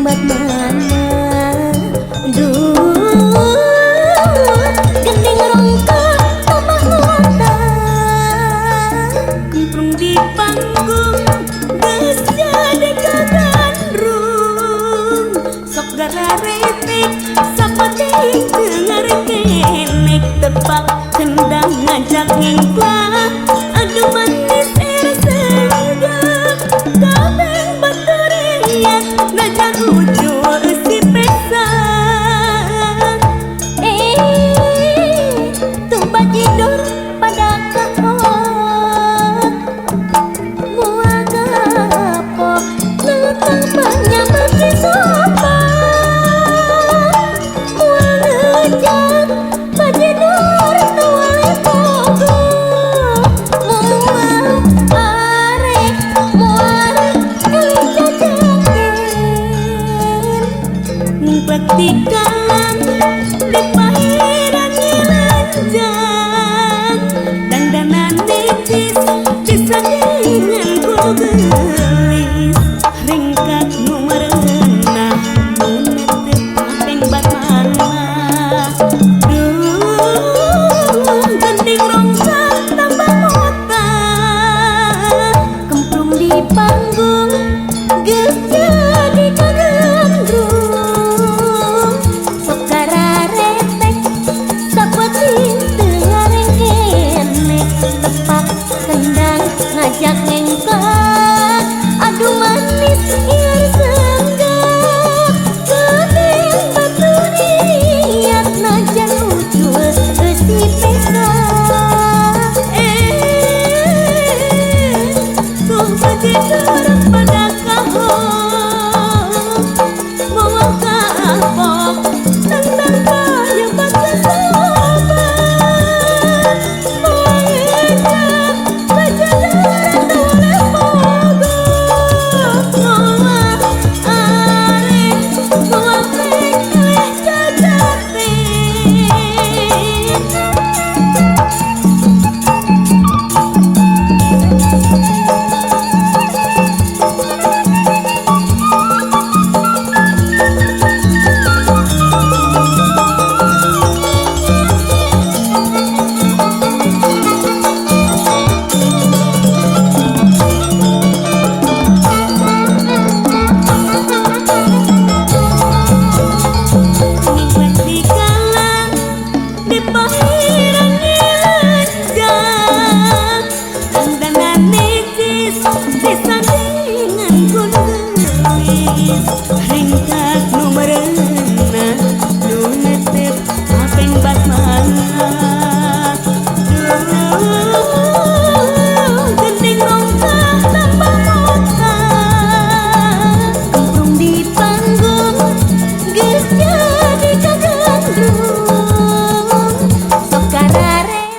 bat mana duh gending rongka tambah mata kumprung di panggung geus jadi kagandrung sok gararetik sapating dengar kenek tebak kendang ngajak ngingklah aduh manis senja kabeh baturian ngajak ujul si pesa tumbak tidur pada kahot mual kapok lutang banyak bagi sopa mual ngejak bagi dur tuale pogo mual arek mual ning praktikalan di pahiran ngilanjang dandanan necis disandingan kudu gelis ringkat nu merenah nunet tepateng bat mana duh gending rongsa tambah mota kemprung di panggung geus jadi kagandrung sok kararetek sapoting teu ngareng kenek tepak kendang ngajak ngengkak aduh manis ieu senggak geuning baturiat najan ucul si pesa tuh bajidur pada kahong bawa kapok tentang kayu baca sobat bawa ngejak baca darah tuale pogo bawa arek bawa pekeleh jajate di pahiran ngilanjang dandanan necis disandingan kudu gelis ringkat nu merenah nu netep apeng bat mana duh gending rongka tambah mota kemprung di panggung geus jadi kagandrung sok kararetek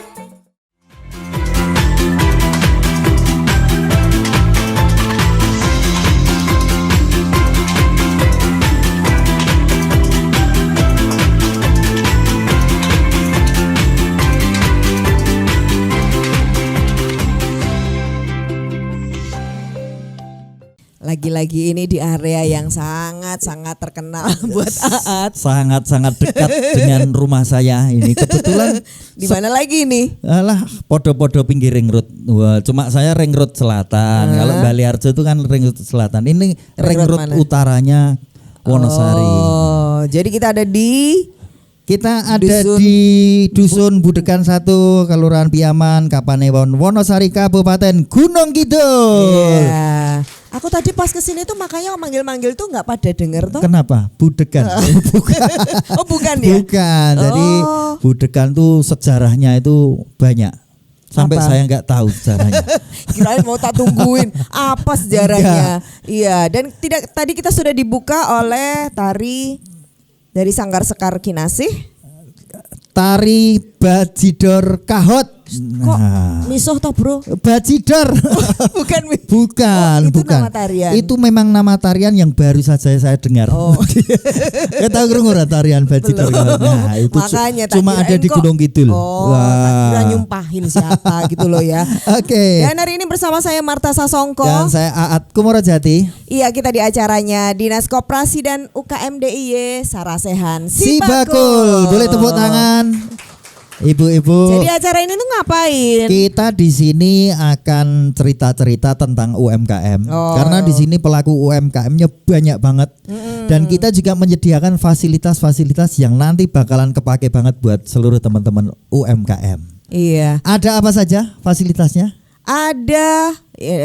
Lagi-lagi ini di area yang sangat-sangat terkenal buat Aat. Sangat-sangat dekat dengan rumah saya ini. Kebetulan Di mana lagi nih? alah podo-podo pinggir ring road. Wah, cuma saya ring road selatan. Kalau Baliarjo itu kan ring road selatan. Ini ring road road mana? utaranya Wonosari. Oh, jadi kita ada di Kita ada Dusun- di Dusun Budekan 1, Kelurahan Piaman, Kapanewon, Wonosari, Kabupaten Gunung Kidul. Iya. Aku tadi pas kesini tuh makanya manggil-manggil tuh nggak pada denger tuh. Kenapa? Budekan. Bukan. Oh bukan ya? Bukan. Jadi Oh. Budekan tuh sejarahnya itu banyak. Sampai Apa? saya nggak tahu sejarahnya. Kirain mau tak tungguin apa sejarahnya. Iya, dan tidak tadi kita sudah dibuka oleh tari dari Sanggar Sekar Kinasih. Tari Bajidor Kahot. Kok misuh toh bro? Bacidor. Bukan. Bukan, Oh, itu bukan. nama tarian. Itu memang nama tarian yang baru saja saya dengar. Oh. Kita tahu krungu ora tarian Bacidor. Nah, itu Makanya tak cuma kirain ada di kok- Gunung Kidul. Oh, tak kira nyumpahin siapa gitu loh ya. Oke. Dan hari ini bersama saya Marta Sasongko. Dan saya Aat Kumorojati. Iya, kita di acaranya Dinas Koperasi dan UKM DIY Sarasehan Si Bakul. Boleh tepuk tangan. Ibu-ibu. Jadi acara ini tuh ngapain? Kita di sini akan cerita-cerita tentang UMKM. Oh. Karena di sini pelaku UMKM-nya banyak banget. Dan kita juga menyediakan fasilitas-fasilitas yang nanti bakalan kepake banget buat seluruh teman-teman UMKM. Iya. Ada apa saja fasilitasnya? Ada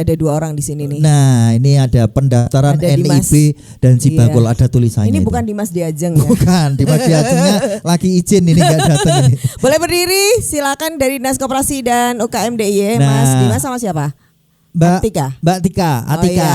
2 orang di sini nih. Nah, ini ada pendaftaran Ada Dimas. NIB dan si Iya. Bakul, ada tulisannya. Ini itu. bukan Dimas Diajeng ya. Bukan, Dimas Diajengnya lagi izin ini nggak datang ini. Boleh berdiri, silakan dari Dinas Koperasi dan UKM DIY. Nah. Mas Dimas sama siapa? Mbak Atika. Mbak Tika, Atika. Oh, iya.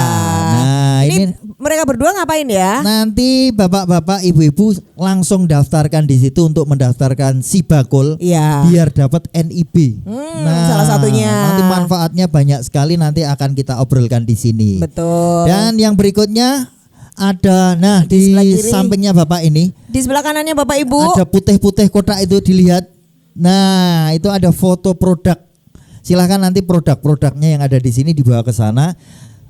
Nah, ini mereka berdua ngapain ya? nanti bapak-bapak, ibu-ibu langsung daftarkan di situ untuk mendaftarkan si Bakul. Iya. Biar dapat NIB. Salah satunya. Nanti manfaatnya banyak sekali, nanti akan kita obrolkan di sini. Betul. Dan yang berikutnya ada, nah Di di sebelah kiri. sampingnya bapak ini Di sebelah kanannya Bapak Ibu. ada putih-putih kotak itu dilihat. Nah, itu ada foto produk. Silahkan nanti produk-produknya yang ada di sini dibawa ke sana.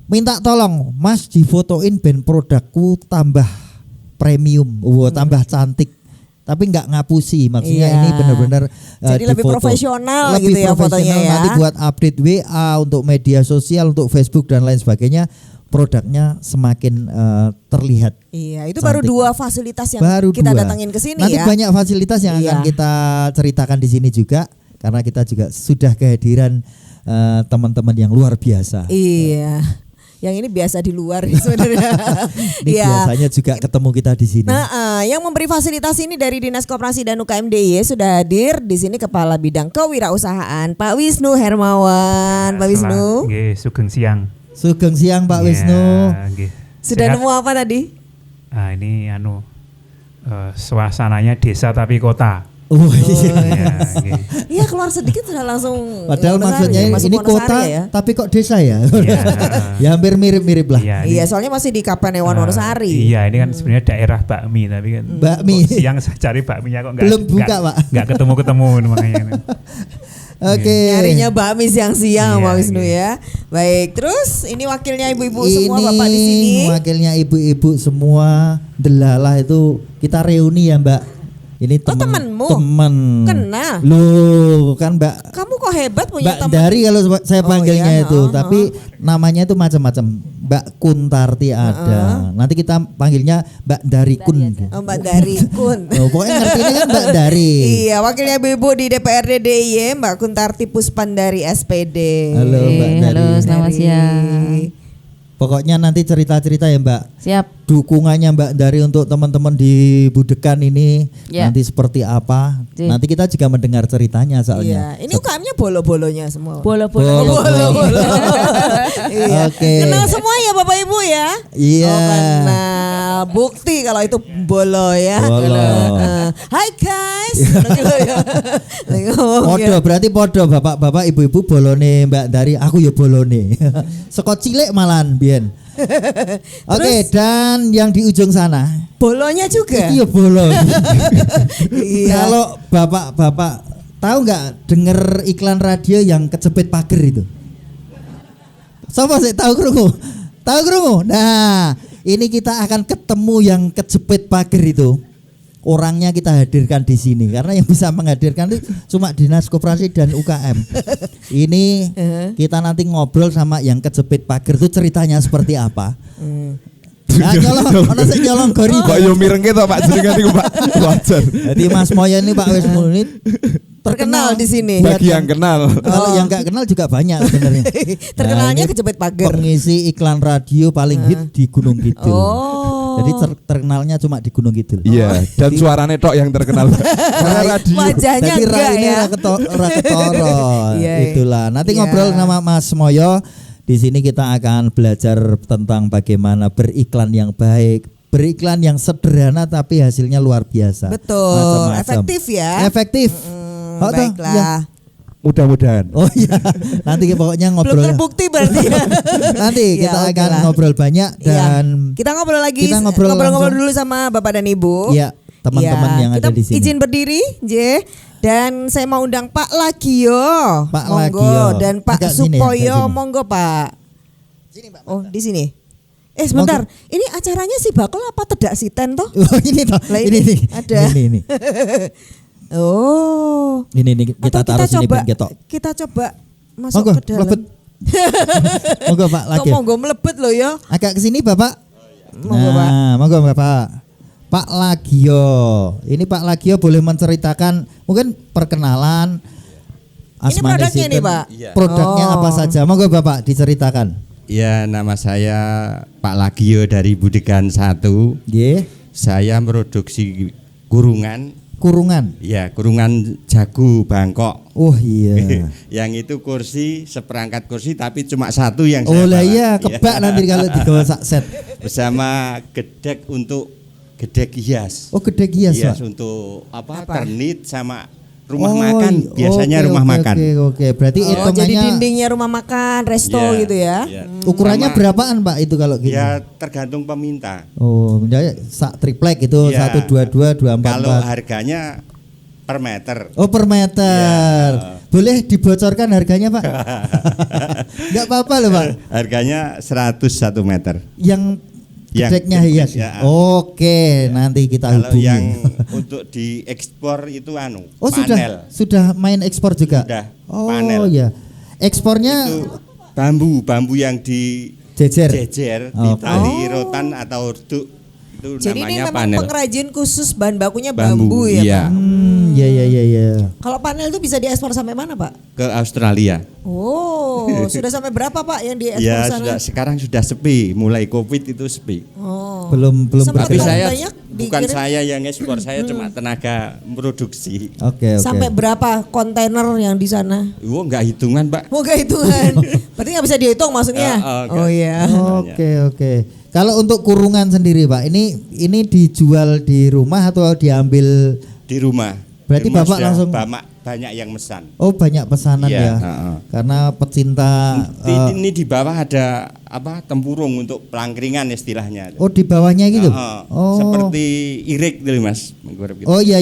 Minta tolong, Mas difotoin ben produkku tambah premium, tambah cantik. Tapi nggak ngapusi, maksudnya Iya. ini benar-benar Jadi lebih difoto. profesional Lebih gitu ya fotonya profesional, ya. Nanti buat update WA, untuk media sosial, untuk Facebook dan lain sebagainya, produknya semakin terlihat. Iya, itu baru Cantik. 2 fasilitas yang Baru kita 2. datangin ke sini Nanti ya. banyak fasilitas yang Iya. akan kita ceritakan di sini juga, karena kita juga sudah kehadiran teman-teman yang luar biasa. Iya. Yang ini biasa di luar sebenarnya. Ini Iya. biasanya juga ketemu kita di sini. Nah, yang memberi fasilitas ini dari Dinas Koperasi dan UKM DIY sudah hadir di sini Kepala Bidang Kewirausahaan Pak Wisnu Hermawan. Pak Wisnu, Nggih, sugeng siang. Sugeng siang Pak Ya, Wisnu. nggih. sudah Sehat? nemu apa tadi? Ah, ini suasananya desa tapi kota. Oh iya. Ya, nggih. Iya, keluar sedikit sudah langsung. Padahal Wonosari, maksudnya masuk ini Wonosari kota ya. tapi kok desa ya? Iya. Ya hampir mirip-mirip lah. Iya, Iya, ini, soalnya masih di Kapanewon Wonosari. Iya, ini kan sebenarnya daerah bakmi tapi kan Bakmi. kok siang saya cari bakminya kok Belum buka, Pak. Nggak ketemu makanya. Oke. Nyarinya bakmi siang-siang Iya, Pak Wisnu iya. ya. Baik, terus ini wakilnya ibu-ibu semua Ini Bapak di sini. wakilnya ibu-ibu semua, delalah itu kita reuni ya Mbak. Ini temenmu? Temen. Kena. Loh, kan Mbak Kamu kok hebat punya Mbak teman? Dari kalau saya Oh, panggilnya iya, itu, oh, tapi namanya itu macam-macam. Mbak Kuntarti ada. Nanti kita panggilnya Mbak Dari Kun. Oh, Mbak Dari Kun. Oh, pokoknya ngertinya kan Mbak Dari. Iya, wakilnya ibu di DPRD DIY Mbak Kuntarti Puspandari SPD. Halo Mbak Dari. Halo, selamat Dari- siang. Pokoknya nanti cerita-cerita ya Mbak. Siap. Dukungannya Mbak Dari untuk teman-teman di Budekan ini Ya. nanti seperti apa? Ji. Nanti kita juga mendengar ceritanya Iya, soalnya. ini UKM-nya bolo-bolonya semua. Bolo-bolo. Bolo-bolo. Iya. Oke. Kenal semua ya Bapak Ibu ya? Iya. Oh, kenal. Bukti kalau itu bolo ya. Bolo. Hai guys. Gitu ya. Lagi ngomong ya. Podo berarti podo bapak-bapak ibu-ibu bolone Mbak Dari, aku ya bolone. Sekot cilik malahan biyen. Oke, dan yang di ujung sana Bolonya juga. itu ya bolo. Iya. Kalau bapak-bapak tahu nggak denger iklan radio yang kejepit pagar itu? Siapa sih tahu krungu? Tahu krungu? Nah, ini kita akan ketemu yang kejepit pagar itu. Orangnya kita hadirkan di sini karena yang bisa menghadirkan itu cuma Dinas Koperasi dan UKM. Ini kita nanti ngobrol sama yang kejepit pagar itu ceritanya seperti apa. Nah, nyolong, ono sing nyolong gori. Kok yo mirengke to Pak jenengan niku Pak. Wajar. Jadi Mas Moyo ini Pak Wisnu ini Terkenal di sini. Bagi yang kenal. Kalau yang nggak kenal juga banyak sebenarnya. Terkenalnya Nah, ini kejepit pagar. Pengisi iklan radio paling hit di Gunung Kidul. Oh. Jadi terkenalnya cuma di Gunung Kidul. Iya, dan suaranya tok yang terkenal. Karena radio. Wajahnya Jadi enggak ini ya. ora ketoro. Iya. Itulah. Nanti Iya. ngobrol sama Mas Moyo. Di sini kita akan belajar tentang bagaimana beriklan yang baik, beriklan yang sederhana tapi hasilnya luar biasa. Betul. Macam-macam. Efektif ya. Efektif. Oh, toh, Baiklah. ya. Mudah-mudahan. Oh iya, nanti pokoknya Belum ngobrol. terbukti berarti ya. Nanti Ya, kita oke akan lah. ngobrol banyak dan Iya. Kita ngobrol lagi. kita ngobrol Ngobrol-ngobrol langsung. dulu sama Bapak dan Ibu. Iya, teman-teman Iya, yang ada kita di sini. izin berdiri, J. Dan saya mau undang Pak Lagio. Pak monggo. Lagio. Dan Pak Agak sini ya, Supoyo, agak sini. monggo Pak. Oh, di sini. Sebentar. Ini acaranya si bakul apa tedak siten toh? Oh, ini toh. Lah, Ini nih. ada. Ini. Oh. Ini kita Atau taruh sini coba, ben ketok. kita coba masuk Monggo, ke dalam. mlebet. Monggo Pak Kok Lagio. monggo melebet loh ya. Agak ke sini Bapak. Monggo, Pak. Nah, monggo Bapak. Pak Lagio. Ini Pak Lagio boleh menceritakan mungkin perkenalan Ini Asmani produknya Sinten. nih, Pak. Iya. Produknya Oh. apa saja? Monggo Bapak diceritakan. Ya, nama saya Pak Lagio dari Budegan 1. Nggih. Saya produksi kurungan, Kurungan. ya kurungan jago Bangkok. Oh iya. Yang itu kursi, seperangkat kursi tapi cuma satu yang Oh saya lah bawa. iya, kebak nanti kalau digawa sak set. Bersama gedek untuk gedek hias. Oh gede gias, Hias Pak. untuk apa? Apa? Ternit sama rumah Oh, makan. Biasanya oke, rumah oke, makan. Oke. Berarti Oh, jadi hitungannya dindingnya rumah makan, resto Iya, gitu ya. iya. ukurannya Sama- berapaan Pak itu kalau gitu? Ya tergantung peminta. Oh, jadi sak triplek itu Iya. 122 244. Kalau harganya per meter. Oh per meter. Iya. Boleh dibocorkan harganya Pak? Enggak apa-apa loh Pak. Harganya 101 meter. Yang Yang gedeknya hias. ya. Oke, nanti kita Kalau hubungi. yang untuk diekspor itu Oh panel. sudah main ekspor juga. Sudah, Oh panel. ya. Ekspornya Itu bambu yang jejer. dijejer di Oke. tali rotan atau duk itu Jadi ini namanya memang panel. pengrajin khusus bahan bakunya Bambu, bambu ya, iya. Pak. Ya. Kalau panel itu bisa diekspor sampai mana, Pak? Ke Australia. Oh, sudah sampai berapa, Pak, yang diekspor Ya sana? sekarang sudah sepi, mulai Covid itu sepi. Oh. Belum Sempat Tapi berapa saya banyak bukan dikirim? saya yang ekspor, saya cuma tenaga produksi. Oke. Sampai berapa kontainer yang di sana? Oh enggak hitungan, Pak. Moga hitungan. Berarti nggak bisa dihitung maksudnya? enggak. Oh iya. Oke. Kalau untuk kurungan sendiri Pak, ini dijual di rumah atau diambil? Di rumah. Berarti Di rumah Bapak sudah langsung- banyak yang mesan. Oh banyak pesanan Iya, ya. heeh. Karena pecinta. Ini di bawah ada apa? Tempurung untuk pelangkringan istilahnya. Oh di bawahnya gitu. Heeh. Oh. Seperti irik gitu, Mas. Oh iya.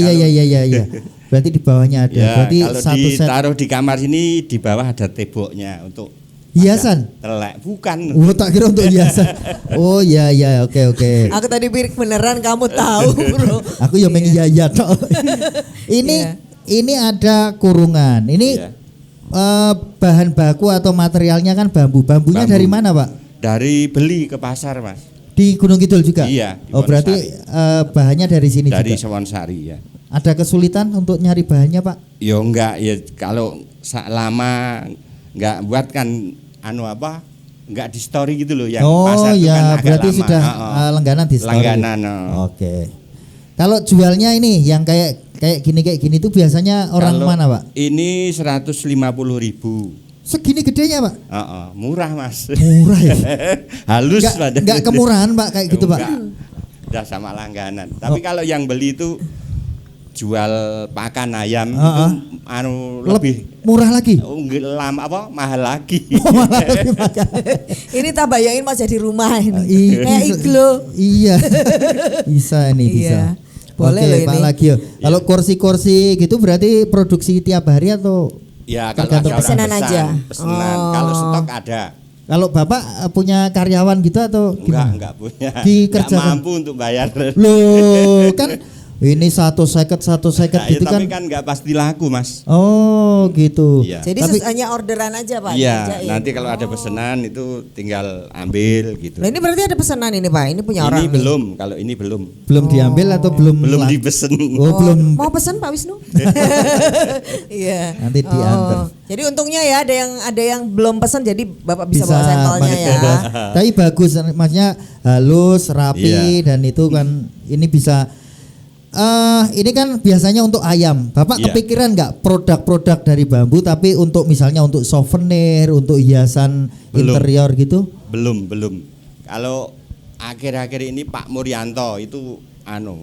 Berarti di bawahnya ada. Ya, Berarti kalau satu set ditaruh di kamar sini di bawah ada temboknya untuk hiasan. telek. Bukan. Oh tak kira untuk hiasan. Oh iya oke. Aku tadi birik beneran kamu tahu, Bro. Aku yang mengiya tok. Iya. Ini ada kurungan. Ini Iya. bahan baku atau materialnya kan bambu. Bambunya Bambu. dari mana Pak? Dari beli ke pasar, Mas. Di Gunung Kidul juga. Iya, di Oh berarti bahannya dari sini Dari juga. Sewonsari ya. Ada kesulitan untuk nyari bahannya Pak? Ya enggak ya kalau lama enggak buat kan enggak di story gitu loh yang Oh pasar itu kan ya agak berarti lama. sudah Heeh. langganan di story. Langganan. Oke. Kalau jualnya ini yang kayak gini tuh biasanya orang Kalau mana Pak? Ini 150.000. Segini gedenya Pak? Heeh, murah Mas. Murah ya? Halus Enggak kemurahan Pak kayak gitu Pak? Enggak. Udah sama langganan. Tapi kalau yang beli itu jual pakan ayam itu lebih Murah lagi. mahal lagi. Malah lebih makan. Ini tak bayangin Mas jadi rumah ini. I- Kayak bisa- iglo. Iya. Bisa ini Iya. bisa. Boleh Oke, loh Pak ini. Lagio. Kalau kursi-kursi gitu berarti produksi tiap hari atau Ya kalau Tergantung ada orang pesanan aja. pesanan. Oh. Kalau stok ada. kalau Bapak punya karyawan gitu atau gimana? Enggak punya. Dikerjakan. Enggak mampu untuk bayar. Loh, kan ini 150 Nah, gitu tapi kan. kan enggak pasti laku, Mas. Oh, gitu. Iya. Jadi Tapi- hanya orderan aja Pak. Iya, dikerjain. nanti kalau ada pesanan itu tinggal ambil gitu. Nah, ini berarti ada pesanan ini Pak. Ini punya orang. Ini nih. belum, kalau ini belum. Belum diambil atau belum Belum lang- dipesen. Oh, belum. Mau pesan Pak Wisnu? Iya. Nanti diantar. Jadi untungnya ya ada yang belum pesan jadi Bapak bisa, bawa sampelnya ya. Tapi bagus maksudnya halus, rapi Iya. dan itu kan ini bisa ini kan biasanya untuk ayam. Bapak Iya. kepikiran nggak produk-produk dari bambu tapi untuk misalnya untuk souvenir, untuk hiasan Belum. interior gitu? Belum. Kalau akhir-akhir ini Pak Muryanto itu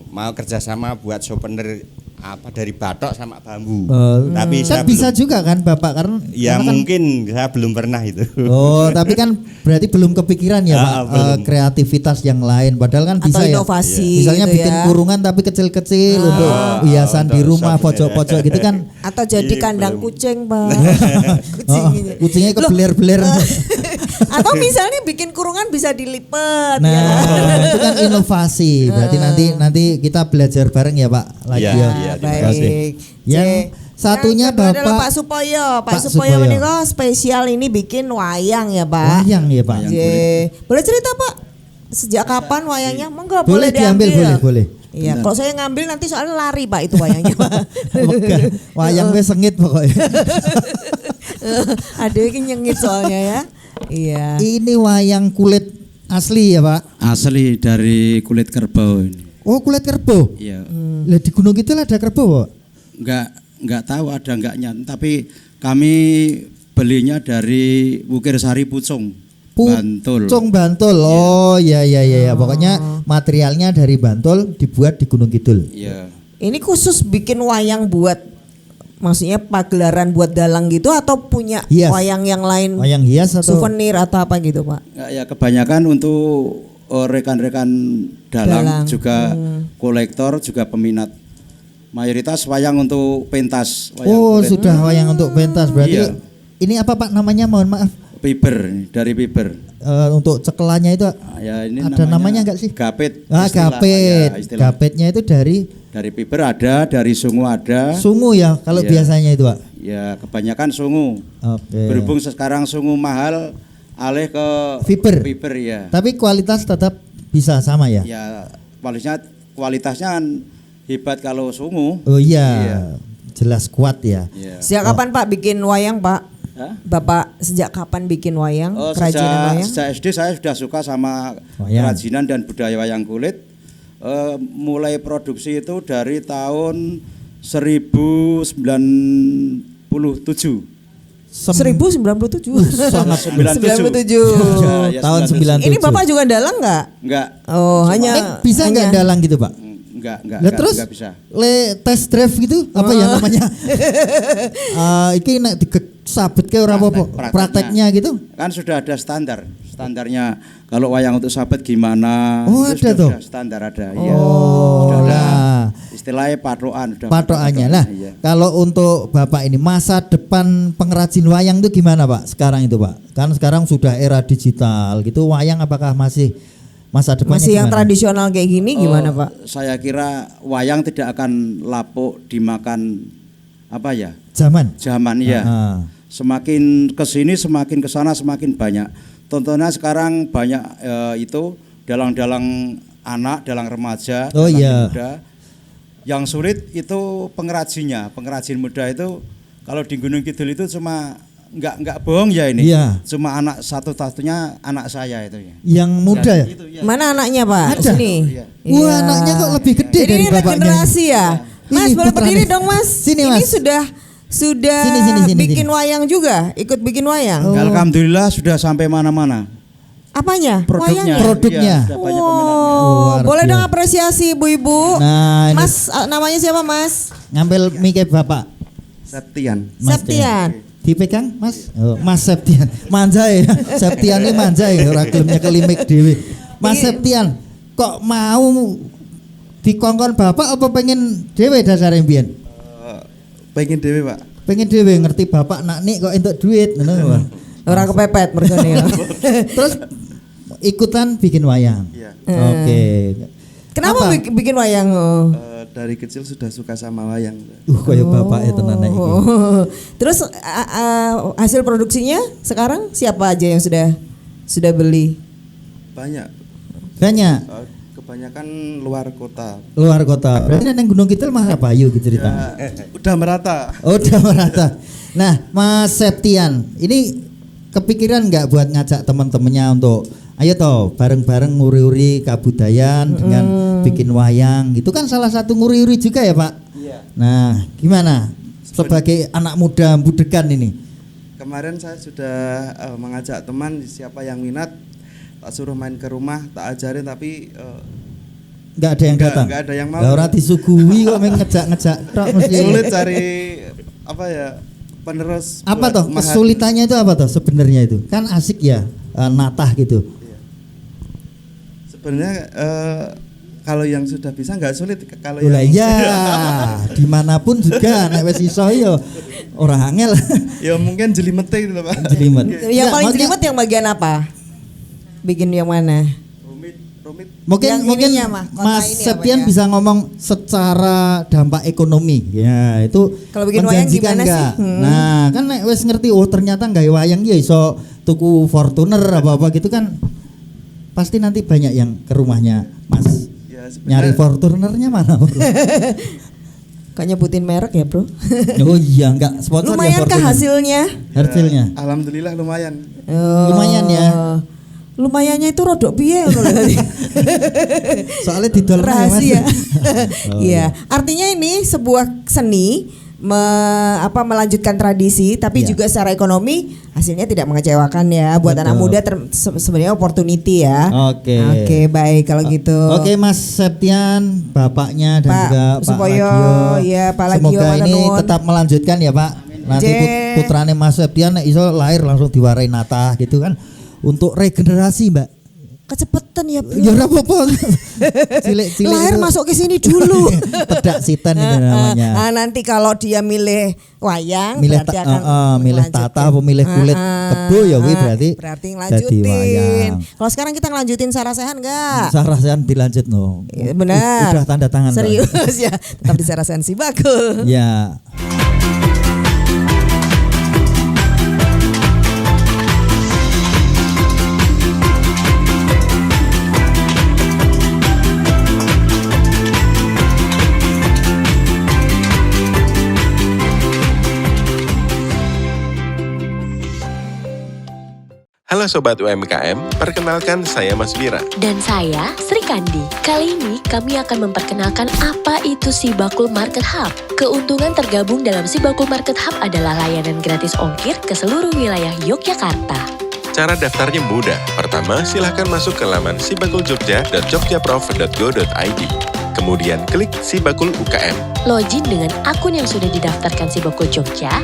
mau kerjasama buat souvenir apa dari batok sama bambu. Kan Tapi saya bisa belum, juga kan Bapak karena ya karena kan- mungkin saya belum pernah itu. Oh, tapi kan berarti belum kepikiran ya Pak belum. kreativitas yang lain. Padahal kan Atau bisa ya. inovasi Misalnya gitu bikin ya. kurungan tapi kecil-kecil untuk hiasan di untuk rumah souvenir. pojok-pojok gitu kan. Atau jadi Iya, kandang belum. kucing, Pak. Oh, kucingnya kebeler-beler. Atau misalnya bikin kurungan bisa dilipat Nah, ya. itu kan inovasi. Berarti nanti kita belajar bareng ya Pak lagi Iya, ya. iya. terima kasih. Baik. Yang Cek. satunya Yang kedua adalah Bapak Pak Supoyo. Pak Pak Supoyo Supoyo. menika spesial ini bikin wayang ya, Pak. wayang ya Pak. Jee. Boleh cerita, Pak? Sejak kapan wayangnya? Monggo Boleh boleh diambil, diambil. boleh. Iya, kalau saya ngambil nanti soalnya lari, Pak, itu wayangnya, Pak. Oke, wayang wis sengit pokoknya. Ada yang nyengit soalnya ya. Iya. Ini wayang kulit asli ya Pak. Asli dari kulit kerbau ini. Oh, kulit kerbau. Iya. Lah di Gunung Kidul ada kerbau, Pak? Enggak tahu ada enggaknya, tapi kami belinya dari Bukir Sari Pucung, Bantul. Pucung Bantul. Oh, iya. Pokoknya materialnya dari Bantul dibuat di Gunung Kidul. Iya. Ini khusus bikin wayang buat maksudnya pagelaran buat dalang gitu atau punya Hias. wayang yang lain Wayang hias atau souvenir atau apa gitu, Pak? Ya kebanyakan untuk rekan-rekan dalang, Dalang. juga kolektor, juga peminat. Mayoritas wayang untuk pentas, wayang Oh, kulit. sudah wayang untuk pentas berarti. Iya. Ini apa Pak namanya? Mohon maaf. Piber, dari piber. Untuk cekelannya itu Ya, ini ada namanya enggak sih? Gapit. Ah, istilah, gapit. ya, istilah. Gapitnya itu Dari piber ada, dari sungu ada. sungu ya kalau Iya. biasanya itu, Pak. Ya, kebanyakan sungu. Oke. Berhubung sekarang sungu mahal, alih ke Fiber. fiber ya. Tapi kualitas tetap bisa sama ya? Ya, kualitasnya kan hebat kalau sungu. Oh iya. Iya. Jelas kuat ya. Ya. Sejak kapan Pak bikin wayang, Pak? Hah? Bapak sejak kapan bikin wayang? Oh, Kerajinan wayang? sejak SD saya sudah suka sama Wayang. kerajinan dan budaya wayang kulit. Mulai produksi itu dari tahun 1097. 1097. Sangat 97. Ya, ya, Tahun 97. 97. Ini Bapak juga dalang nggak? Enggak. Oh, hanya bisa nggak hanya- dalang gitu, Pak? Enggak. Lah terus Enggak bisa. le test drive gitu apa ya namanya? Iki nek sabet ke ora apa-apa. Prakteknya gitu. Kan sudah ada standarnya. Kalau wayang untuk sahabat gimana? Oh, itu ada sudah tuh? Standar ada. Iya. Oh, Sudah ada. lah. Istilahnya patokan. Sudah Patokannya lah. Iya. Kalau untuk Bapak ini masa depan pengrajin wayang itu gimana, Pak? Sekarang itu, Pak. Kan sekarang sudah era digital gitu. Wayang apakah masih masa depannya masih yang gimana? tradisional kayak gini gimana, Pak? Saya kira wayang tidak akan lapuk dimakan apa ya? Zaman. Zaman ya. Ah. Semakin ke sini semakin ke sana semakin banyak. Tontonnya sekarang banyak itu dalang-dalang anak, dalang remaja, Oh, dalang iya. muda. Yang sulit itu pengrajinnya. Pengrajin muda itu kalau di Gunung Kidul itu cuma enggak bohong ya ini. Iya. Cuma anak satu-satunya anak saya itu ya. Yang muda ya? Itu ya. Mana anaknya, Pak? Ada. Sini. Iya. Wah, anaknya kok lebih gede Jadi dari ini bapaknya. regenerasi ya. Mas, Ini boleh putranya. berdiri dong, Mas. Sini, Ini Mas. sudah Sini, bikin sini. wayang juga, ikut bikin wayang. Oh. Alhamdulillah sudah sampai mana-mana. Apanya? Produknya. Wayangnya? Produknya. Iya, sudah banyak peminatnya. Oh, Luar boleh dong biasa. apresiasi ibu-ibu. Nah, ini Mas, namanya siapa, Mas? ngambil mic Bapak. Septian. Mas Septian. Dipegang, Mas? Oh, Mas Septian. Manja ya. Septian ini manja ya, ora gelemnya kelimik dhewe. Mas Septian, kok mau dikongkon Bapak apa pengen dhewe dasare mbiyen? Pengen dewe Pak. Pengen dhewe ngerti Bapak nak nik kok entuk duit ngono. Orang kepepet mergane ya. Terus ikutan bikin wayang. Iya. Oke. Kenapa Apa? bikin wayang? Oh. Dari kecil sudah suka sama wayang. Kaya bapak itu nenek iki. Oh. Terus hasil produksinya sekarang siapa aja yang sudah beli? Banyak. Banyak Kebanyakan luar kota. luar kota. Berarti nang Gunung Kidul mah Bayu gitu cerita. Udah merata. Oh, udah merata. Nah, Mas Septian, ini kepikiran nggak buat ngajak teman-temannya untuk ayo toh bareng-bareng nguri-uri kabudayan dengan bikin wayang. Itu kan salah satu nguri-uri juga ya, Pak? Iya. Nah, gimana sebagai anak muda budekan ini? Kemarin saya sudah mengajak teman siapa yang minat, tak suruh main ke rumah, tak ajarin tapi Enggak ada yang datang. Enggak ada yang mau. Lah ora disuguhi kok meng ngejak-ngejak tok mesti. Sulit cari apa ya penerus. Apa buat toh Mahat. kesulitannya itu apa toh sebenarnya itu? Kan asik ya natah gitu. Sebenarnya kalau yang sudah bisa nggak sulit. Kalau Lah yang ya, dimanapun juga nek wis iso ya ora angel. ya mungkin jelimete gitu loh, Pak. Jelimet. Yang Enggak, paling maksudnya jelimet yang bagian apa? Bikin yang mana? Rumit. Mungkin Yang mungkin ininya, Mah, kota Mas ini apa Septian ya? bisa ngomong secara dampak ekonomi. Ya, itu Kalau bikin wayang menjanjikan gimana enggak? sih? Nah, kan nek wis ngerti oh ternyata gawe wayang ya iso tuku Fortuner apa-apa gitu kan. Pasti nanti banyak yang ke rumahnya Mas. Ya, Nyari sebenarnya Fortunernya mana, Bro? Kok nyebutin merek ya, Bro? Oh iya, enggak sponsor Lumayan ya kah Fortuner. hasilnya? Hasilnya. alhamdulillah lumayan. Oh. Lumayan ya. Lumayannya itu rodok piye ngono lho. Soalnya didol Rahasia. Oh, Iya, artinya ini sebuah seni melanjutkan tradisi tapi Iya. juga secara ekonomi hasilnya tidak mengecewakan ya buat Betul. anak muda sebenarnya opportunity ya. Oke. Oke, baik kalau gitu. Oke Mas Septian, bapaknya dan Pak juga Pak Supoyo, Lagio. ya, Pak Lagio, Semoga matur ini nuwun. tetap melanjutkan ya Pak. Nanti Je. putrane Mas Septian nek iso lahir langsung diwarai nata gitu kan. Untuk regenerasi Mbak. Kecepetan ya, Bro. Ya ora apa-apa. Cilik-cilik Lahir itu. masuk ke sini dulu. Tedak sitan itu namanya. Nanti kalau dia milih wayang Milih berarti ta- akan milih melanjutkan. tata apa milih kulit kebo ya kuwi berarti berarti jadi ngelanjutin. wayang. Kalau sekarang kita ngelanjutin Sarasehan enggak? Sarasehan dilanjut no. Iya, benar. Udah tanda tangan. Pak. Serius ya, tetap di Sarasehan si Bakul. Ya. Halo Sobat UMKM, perkenalkan saya Mas Wira. Dan saya, Sri Kandi. Kali ini kami akan memperkenalkan apa itu Sibakul Market Hub. Keuntungan tergabung dalam Sibakul Market Hub adalah layanan gratis ongkir ke seluruh wilayah Yogyakarta. Cara daftarnya mudah. Pertama, silahkan masuk ke laman sibakuljogja.jogjaprof.go.id. Kemudian klik Sibakul UKM. Login dengan akun yang sudah didaftarkan Sibakul Jogja.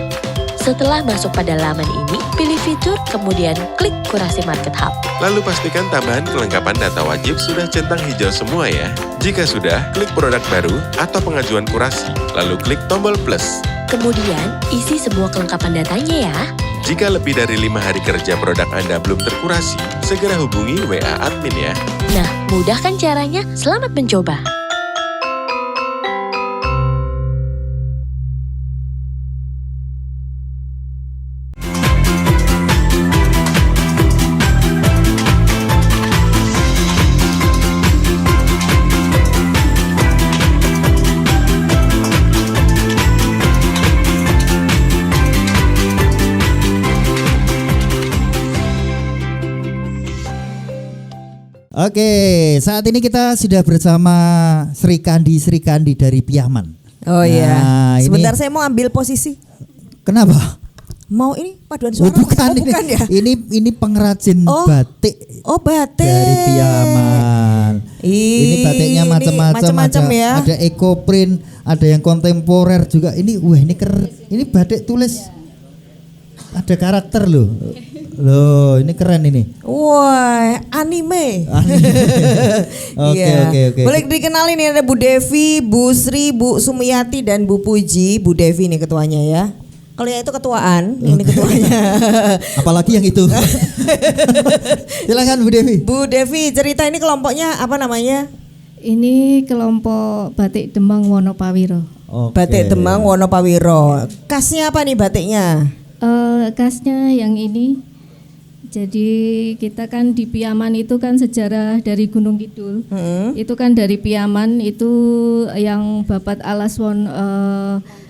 Setelah masuk pada laman ini, pilih fitur, kemudian klik kurasi Market Hub. Lalu pastikan tambahan kelengkapan data wajib sudah centang hijau semua ya. Jika sudah, klik produk baru atau pengajuan kurasi, lalu klik tombol plus. Kemudian, isi semua kelengkapan datanya ya. Jika lebih dari 5 hari kerja produk Anda belum terkurasi, segera hubungi WA admin ya. Nah, mudah kan caranya? Selamat mencoba. Oke, saat ini kita sudah bersama Sri Kandi dari Piyaman. Oh Nah, iya. ini- Sebentar saya mau ambil posisi. Kenapa? Mau ini paduan Oh, suara? bukan, ini, bukan ya? ini pengrajin Oh. batik Oh, batik. dari Piyaman. Ini batiknya macam-macam, macam-macam ada, ya. ada ekoprint, ada yang kontemporer juga. Ini wah ini keren. Ini batik tulis ada karakter loh. Loh, ini keren ini. Wah, anime. Oke, Iya. oke, oke. Boleh dikenalin ini ada Bu Devi, Bu Sri, Bu Sumiyati dan Bu Puji. Bu Devi ini ketuanya ya. Kalau yang itu ketuaan, ini ketuanya. Apalagi yang itu. Silakan Bu Devi. Bu Devi, cerita ini kelompoknya apa namanya? Ini kelompok batik Demang Wonopawiro. Oke. Batik Demang Wonopawiro. Khasnya apa nih batiknya? Khasnya yang ini. Jadi kita kan di Piyaman itu kan sejarah dari Gunung Kidul. Itu kan dari Piyaman itu yang Babat Alaswon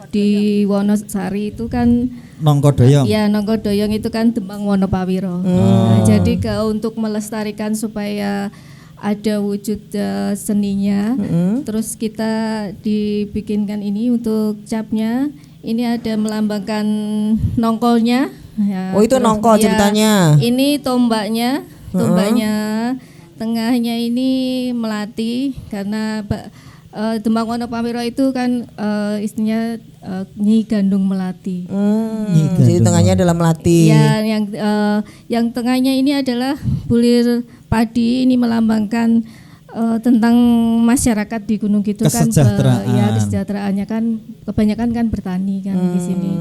di Wonosari itu kan Nongko Doyong. ya Nongko Doyong itu kan Demang Wonopawiro. Nah, jadi untuk melestarikan supaya ada wujud seninya, terus kita dibikinkan ini untuk capnya. Ini ada melambangkan nongkolnya. Ya, Oh, itu terus nongkol ya, ceritanya. Ini tombaknya, tengahnya ini melati karena Tembang Wonopamira itu kan istilahnya Nyi Gandung Melati. Jadi tengahnya adalah melati. Ya, yang tengahnya ini adalah bulir padi, ini melambangkan tentang masyarakat di Gunung Kidul kan, ya kesejahteraannya kan kebanyakan kan bertani kan di sini.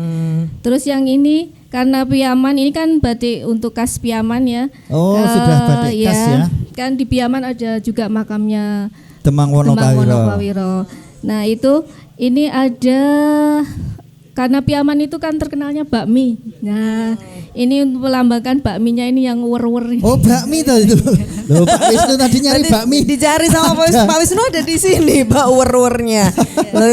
Terus yang ini karena Piaman ini kan batik untuk khas Piaman ya. Oh, sudah batik khas ya. Kan di Piaman ada juga makamnya Demang Wonopawiro. Nah itu ini ada karena Piaman itu kan terkenalnya bakmi. Nah ini untuk melambangkan bakminya ini yang wer-wer. Oh bakmi tadi itu. Loh Pak Wisnu tadi nyari bakmi. Dicari sama Pak Wisnu ada di sini Pak wer-wernya. Loh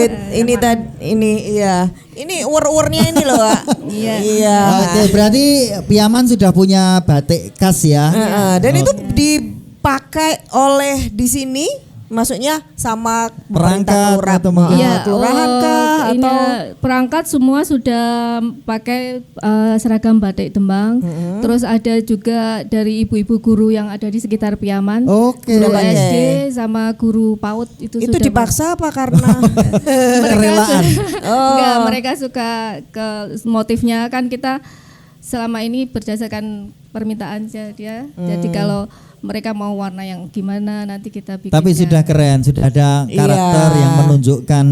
ini iya. Ini wer-wernya ini loh Pak. Iya. Oke berarti Piaman sudah punya batik khas ya. Dan itu dipakai oleh di sini. Maksudnya sama perangkat atau kelurahan kah atau perangkat semua sudah pakai seragam batik Tembang. Terus ada juga dari ibu-ibu guru yang ada di sekitar Piaman. Guru SD sama guru PAUD itu sudah dipaksa apa karena kerelaan? Enggak, mereka suka ke motifnya kan kita selama ini berdasarkan permintaan dia. Jadi kalau mereka mau warna yang gimana nanti kita bikin. Tapi sudah keren, sudah ada karakter yang menunjukkan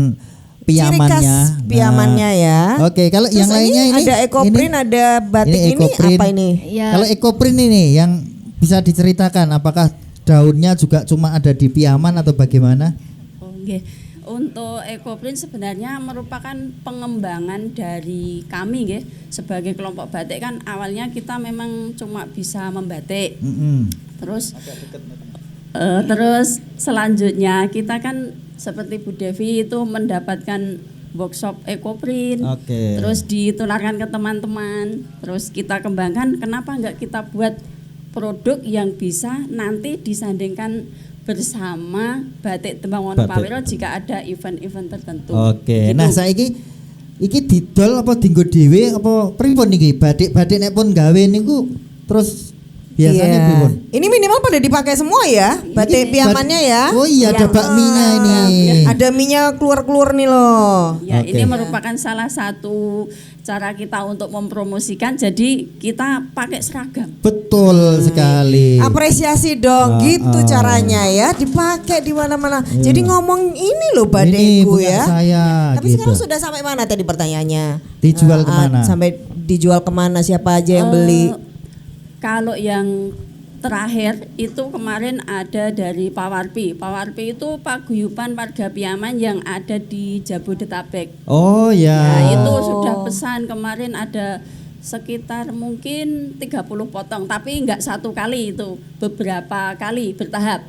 Piamannya. Piamannya ya. Oke, kalau yang lainnya ini ada ekoprint, ada batik ini apa ini? Ya. Kalau ekoprint ini yang bisa diceritakan apakah daunnya juga cuma ada di Piaman atau bagaimana? Oke. Untuk ekoprint sebenarnya merupakan pengembangan dari kami nggih. Sebagai kelompok batik kan awalnya kita memang cuma bisa membatik. Terus selanjutnya kita kan seperti Bu Devi itu mendapatkan workshop ekoprint. Terus ditularkan ke teman-teman. Terus kita kembangkan kenapa enggak kita buat produk yang bisa nanti disandingkan bersama batik Tembang Wonopawiro jika ada event-event tertentu. Gitu. Nah saiki iki didol apa dienggo dhewe apa pripun niki? Batik-batik nek pun gawe niku terus biasanya pripun? Ini minimal pada dipakai semua ya, batik Piamannya ya. Oh iya ada bakminya ini. Ada minyak keluar-keluar nih loh. Ya, ini merupakan salah satu cara kita untuk mempromosikan, jadi kita pakai seragam. Betul sekali. Apresiasi dong, gitu caranya ya, dipakai di mana-mana. Jadi ngomong ini loh batikku ya. Saya, tapi gitu. Sekarang sudah sampai mana tadi pertanyaannya? Dijual kemana? Sampai dijual kemana? Siapa aja yang beli? Kalau yang terakhir itu kemarin ada dari Pawarpi. Pawarpi itu paguyuban warga Piaman yang ada di Jabodetabek. Oh ya. Nah, itu sudah pesan kemarin ada sekitar mungkin 30 potong, tapi enggak satu kali itu, beberapa kali bertahap.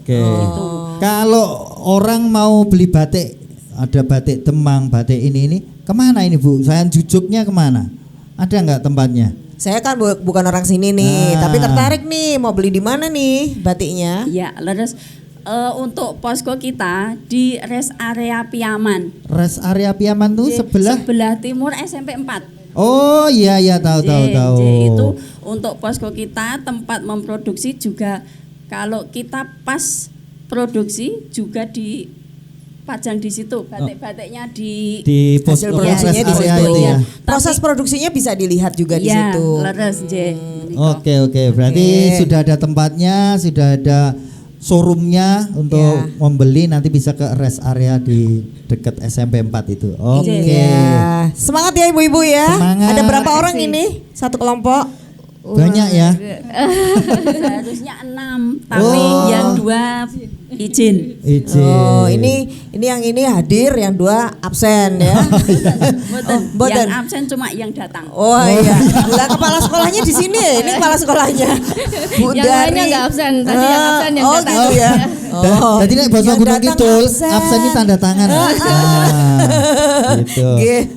Gitu. Kalau orang mau beli batik, ada batik Demang, batik ini kemana ini Bu? Saya jujuknya kemana? Ada nggak tempatnya? Saya kan bukan orang sini nih, tapi tertarik nih mau beli di mana nih batiknya? Ya, terus untuk posko kita di rest area Piaman. Rest area Piaman tuh sebelah timur SMP 4. Oh iya tahu. Itu untuk posko kita tempat memproduksi juga kalau kita pas produksi juga dipajang di situ batik-batiknya di hasil produksinya di situ ya. Proses produksinya bisa dilihat juga di situ. Oke. Berarti sudah ada tempatnya, sudah ada showroomnya untuk membeli, nanti bisa ke rest area di dekat SMP 4 itu. Semangat ya ibu-ibu ya. Semangat. Ada berapa orang ini? Satu kelompok? Banyak ya. Seharusnya 6, tapi yang 2 izin. Oh, ini yang ini hadir, yang 2 absen ya. Yang absen cuma yang datang. Oh iya. Lah kepala sekolahnya di sini ya. Ini kepala sekolahnya. Bu yang lainnya enggak absen, tadi yang absen yang datang. Gitu ya. Jadi nek basa Gunung Kidul, absen ini tanda tangan. Gitu.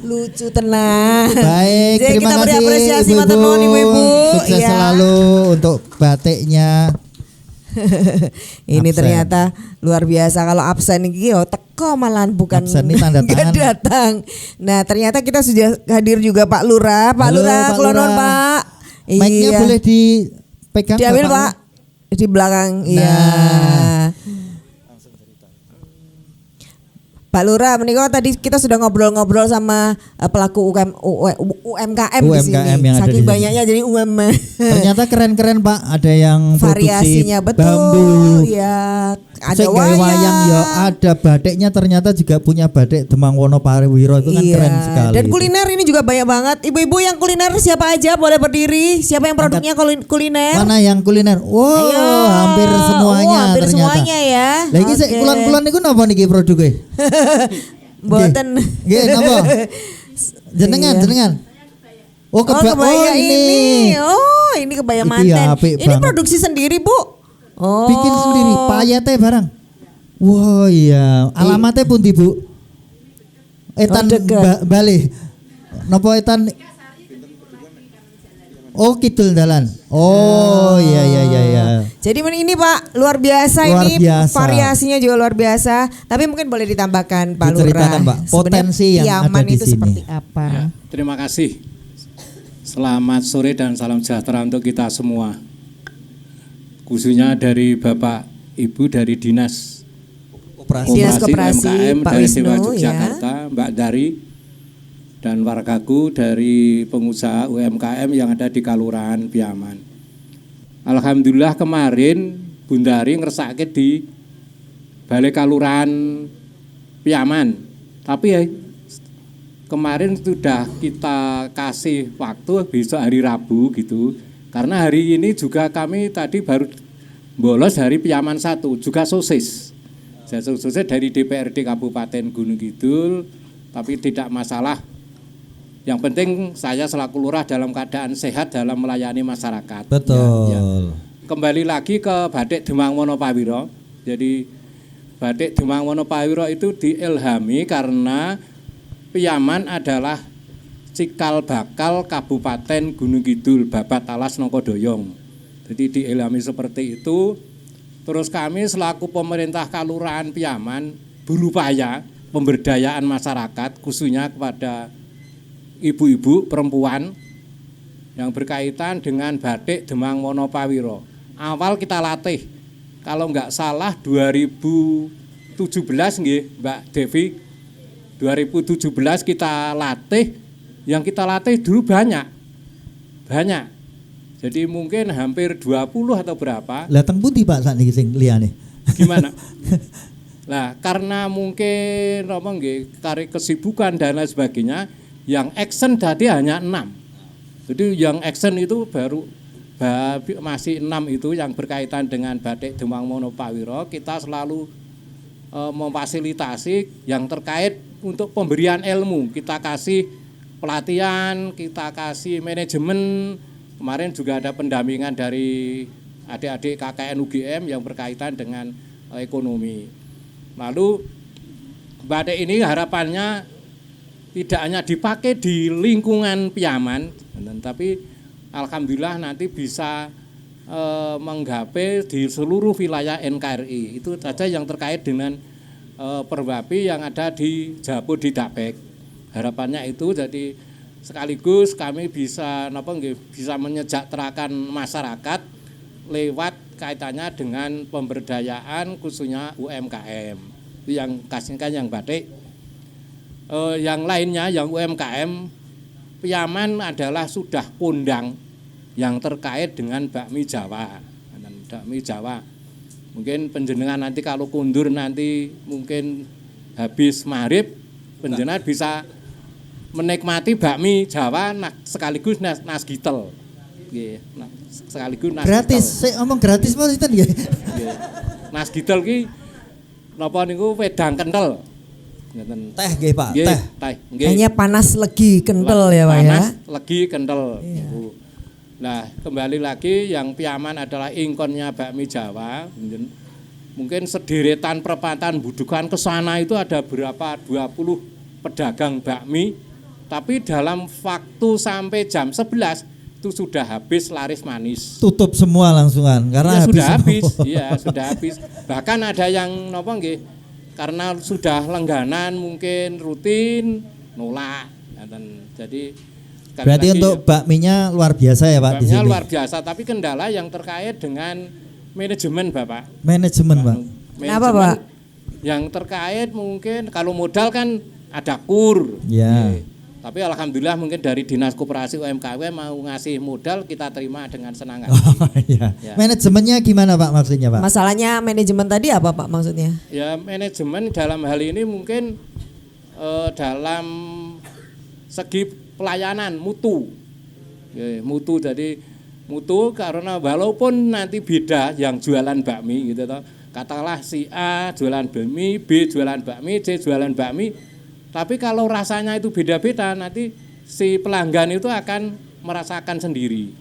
Lucu tenang. Baik, jadi terima kita beri kasih apresiasi ibu-ibu. Sukses selalu untuk batiknya. Ini absen. Ternyata luar biasa kalau absen ini teko malahan bukan absen ini tanda tangan. Datang. Nah, ternyata kita sudah hadir juga Pak Lurah. Pak Lurah, Pak. Mic-nya boleh dipegang diambil Pak. Di belakang, Nah. iya. Pak Lurah, menikah tadi kita sudah ngobrol-ngobrol sama pelaku UMKM di sini. yang ada Saking di sini. banyaknya jadi UMKM. Ternyata keren-keren Pak, ada yang Variasinya produksi betul, bambu. ya. Ada Sing gawe wayang ya, ada batiknya ternyata juga punya batik Demang Wonopariwiro itu kan Iya. keren sekali. Dan itu. kuliner ini juga banyak banget. Ibu-ibu yang kuliner siapa aja boleh berdiri? Siapa yang produknya kuliner? Mana yang kuliner? Wow, Ayo. hampir semuanya hampir ternyata. semuanya ya. Lagi sik Oke. kulon-kulon niku napa niki produknya? Boten. Nggih, napa? Jenengan, Iya. jenengan. Oh, kebaya ini. Oh, ini kebaya Iki manten. apik Ini banget. produksi sendiri, Bu. Oh. Bikin sendiri, payete barang. Wah iya, alamatnya pun Bu. Etan Bali. Napa etan? Oh Kidul Dalan. Oh iya iya iya iya. Jadi ini Pak luar biasa Luar ini biasa. variasinya juga luar biasa. Tapi mungkin boleh ditambahkan Pak Lurah. Diceritakan, Pak, potensi yang Yaman ada di itu sini. seperti apa? Ya, terima kasih. Selamat sore dan salam sejahtera untuk kita semua. Khususnya dari Bapak Ibu dari Dinas Koperasi UMKM Pak dari Wisnu, Dewa ya. Yogyakarta, Mbak Dari dan wargaku dari pengusaha UMKM yang ada di Kalurahan Piaman. Alhamdulillah kemarin Bundari ngersake di Balai Kalurahan Piaman. Tapi ya kemarin sudah kita kasih waktu besok hari Rabu gitu. Karena hari ini juga kami tadi baru bolos dari Piaman 1 juga sosis. Sosis dari DPRD Kabupaten Gunung Kidul, tapi tidak masalah. Yang penting saya selaku lurah dalam keadaan sehat dalam melayani masyarakat. Betul. Ya. Kembali lagi ke batik Demang Wonopawiro. Jadi batik Demang Wonopawiro itu diilhami karena Piaman adalah cikal bakal Kabupaten Gunung Kidul, Babat Alas Nongkodoyong. Jadi diilhami seperti itu. Terus kami selaku pemerintah Kalurahan Piaman berupaya pemberdayaan masyarakat khususnya kepada ibu-ibu perempuan yang berkaitan dengan batik Demang Wonopawiro. Awal kita latih, kalau enggak salah 2017 nggih Mbak Devi, 2017 kita latih, yang kita latih dulu banyak. Jadi mungkin hampir 20 atau berapa. Lah teng pundi Pak sakniki sing liyane? Gimana? Nah, karena mungkin apa nggih, tarik kesibukan dan lain sebagainya, yang action tadi hanya 6. Jadi yang action itu baru masih 6 itu yang berkaitan dengan batik Demang Wonopawiro. Kita selalu memfasilitasi yang terkait untuk pemberian ilmu. Kita kasih pelatihan, kita kasih manajemen. Kemarin juga ada pendampingan dari adik-adik KKN UGM yang berkaitan dengan ekonomi. Lalu batik ini harapannya tidak hanya dipakai di lingkungan Piaman, tapi alhamdulillah nanti bisa menggapai di seluruh wilayah NKRI. Itu saja yang terkait dengan perbapi yang ada di Jabodetabek. Harapannya itu jadi sekaligus kami bisa bisa menyejahterakan masyarakat lewat kaitannya dengan pemberdayaan khususnya UMKM. Itu yang kasihkan yang batik. Yang lainnya yang UMKM Piaman adalah sudah kondang yang terkait dengan bakmi Jawa. Bakmi Jawa. Mungkin penjenengan nanti kalau kundur nanti mungkin habis maghrib penjenengan bisa menikmati bakmi Jawa sekaligus nasgitel. Nggih, sekaligus nasgitel. Gratis, saya ngomong gratis Mas itu nggih. Nasgitel ki napa niku wedang kental. Ngeten. Teh nggih Pak, Nggih, teh. Nggih. Hanya panas legi kental ya Pak ya. Panas legi kental. Nah, kembali lagi yang Piaman adalah ingkonnya bakmi Jawa. Mungkin sederetan perempatan budukan ke sana itu ada berapa 20 pedagang bakmi. Tapi dalam waktu sampai jam 11 itu sudah habis laris manis. Tutup semua langsungan karena ya, sudah habis. semua. Iya, sudah habis. Bahkan ada yang napa nggih karena sudah langganan mungkin rutin nolak. Jadi berarti untuk bakminya luar biasa ya Pak di sini. Bakminya luar biasa, tapi kendala yang terkait dengan manajemen Bapak. Manajemen, Pak. Kenapa, Pak? Yang terkait mungkin kalau modal kan ada KUR. Ya. Tapi alhamdulillah mungkin dari Dinas Koperasi UMKM mau ngasih modal, kita terima dengan senang hati. Oh, iya. Ya. Manajemennya gimana Pak maksudnya Pak? Masalahnya manajemen tadi apa Pak maksudnya? Ya manajemen dalam hal ini mungkin dalam segi pelayanan mutu. Ya, mutu, jadi mutu karena walaupun nanti beda yang jualan bakmi gitu toh. Katakanlah si A jualan bakmi, B jualan bakmi, C jualan bakmi. Tapi kalau rasanya itu beda-beda, nanti si pelanggan itu akan merasakan sendiri.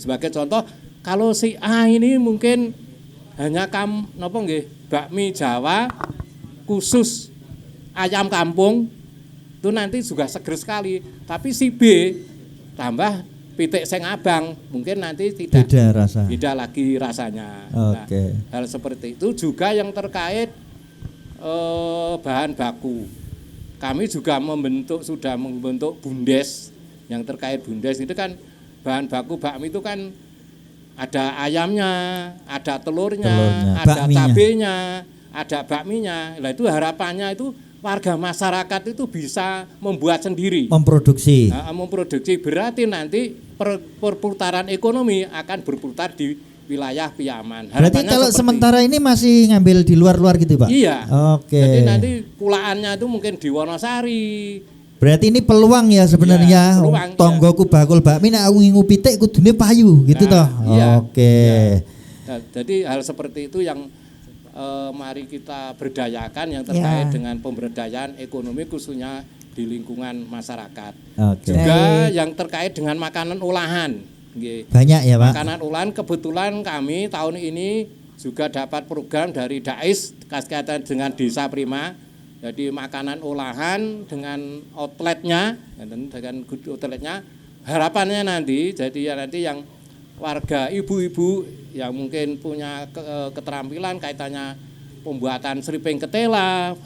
Sebagai contoh, kalau si A ini mungkin hanya bakmi Jawa khusus ayam kampung, itu nanti juga seger sekali. Tapi si B tambah pitik seng abang, mungkin nanti tidak beda lagi rasanya. Oke. Hal seperti itu juga yang terkait bahan baku. Kami juga sudah membentuk Bundes. Yang terkait Bundes itu kan bahan baku bakmi itu kan ada ayamnya, ada telurnya, ada cabenya, ada bakminya. Nah itu harapannya itu warga masyarakat itu bisa membuat sendiri. Memproduksi. Memproduksi berarti nanti perputaran ekonomi akan berputar di wilayah Piyaman. Berarti kalau sementara ini masih ngambil di luar-luar gitu Pak? Iya. Oke. Jadi nanti pulaannya itu mungkin di Wonosari. Berarti ini peluang ya sebenarnya. Ya, tonggoku bakul bakmi nek aku ngingu pitik kudune payu gitu toh. Iya, Oke. Iya. Nah, jadi hal seperti itu yang mari kita berdayakan yang terkait dengan pemberdayaan ekonomi khususnya di lingkungan masyarakat. Oke. Juga yang terkait dengan makanan olahan. Banyak ya Pak. Makanan olahan kebetulan kami tahun ini juga dapat program dari DAIS kaitan dengan Desa Prima. Jadi makanan olahan dengan outletnya, harapannya nanti jadi nanti yang warga ibu-ibu yang mungkin punya keterampilan kaitannya pembuatan seriping ketela,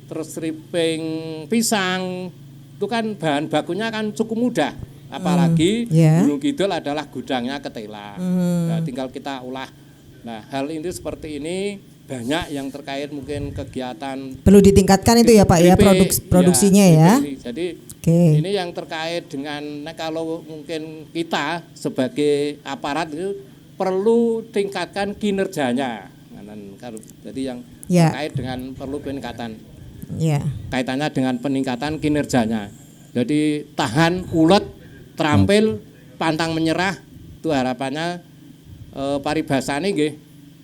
terus seriping pisang, itu kan bahan bakunya kan cukup mudah. Apalagi Gunung Kidul adalah gudangnya ketela. Nah, tinggal kita olah. Nah, hal ini seperti ini banyak yang terkait mungkin kegiatan perlu ditingkatkan itu ya Pak ya produksinya ya. Jadi ini yang terkait dengan kalau mungkin kita sebagai aparat itu perlu tingkatkan kinerjanya. Jadi yang terkait dengan perlu peningkatan. Kaitannya dengan peningkatan kinerjanya. Jadi tahan, ulet, terampil, pantang menyerah, itu harapannya paribasane nggih.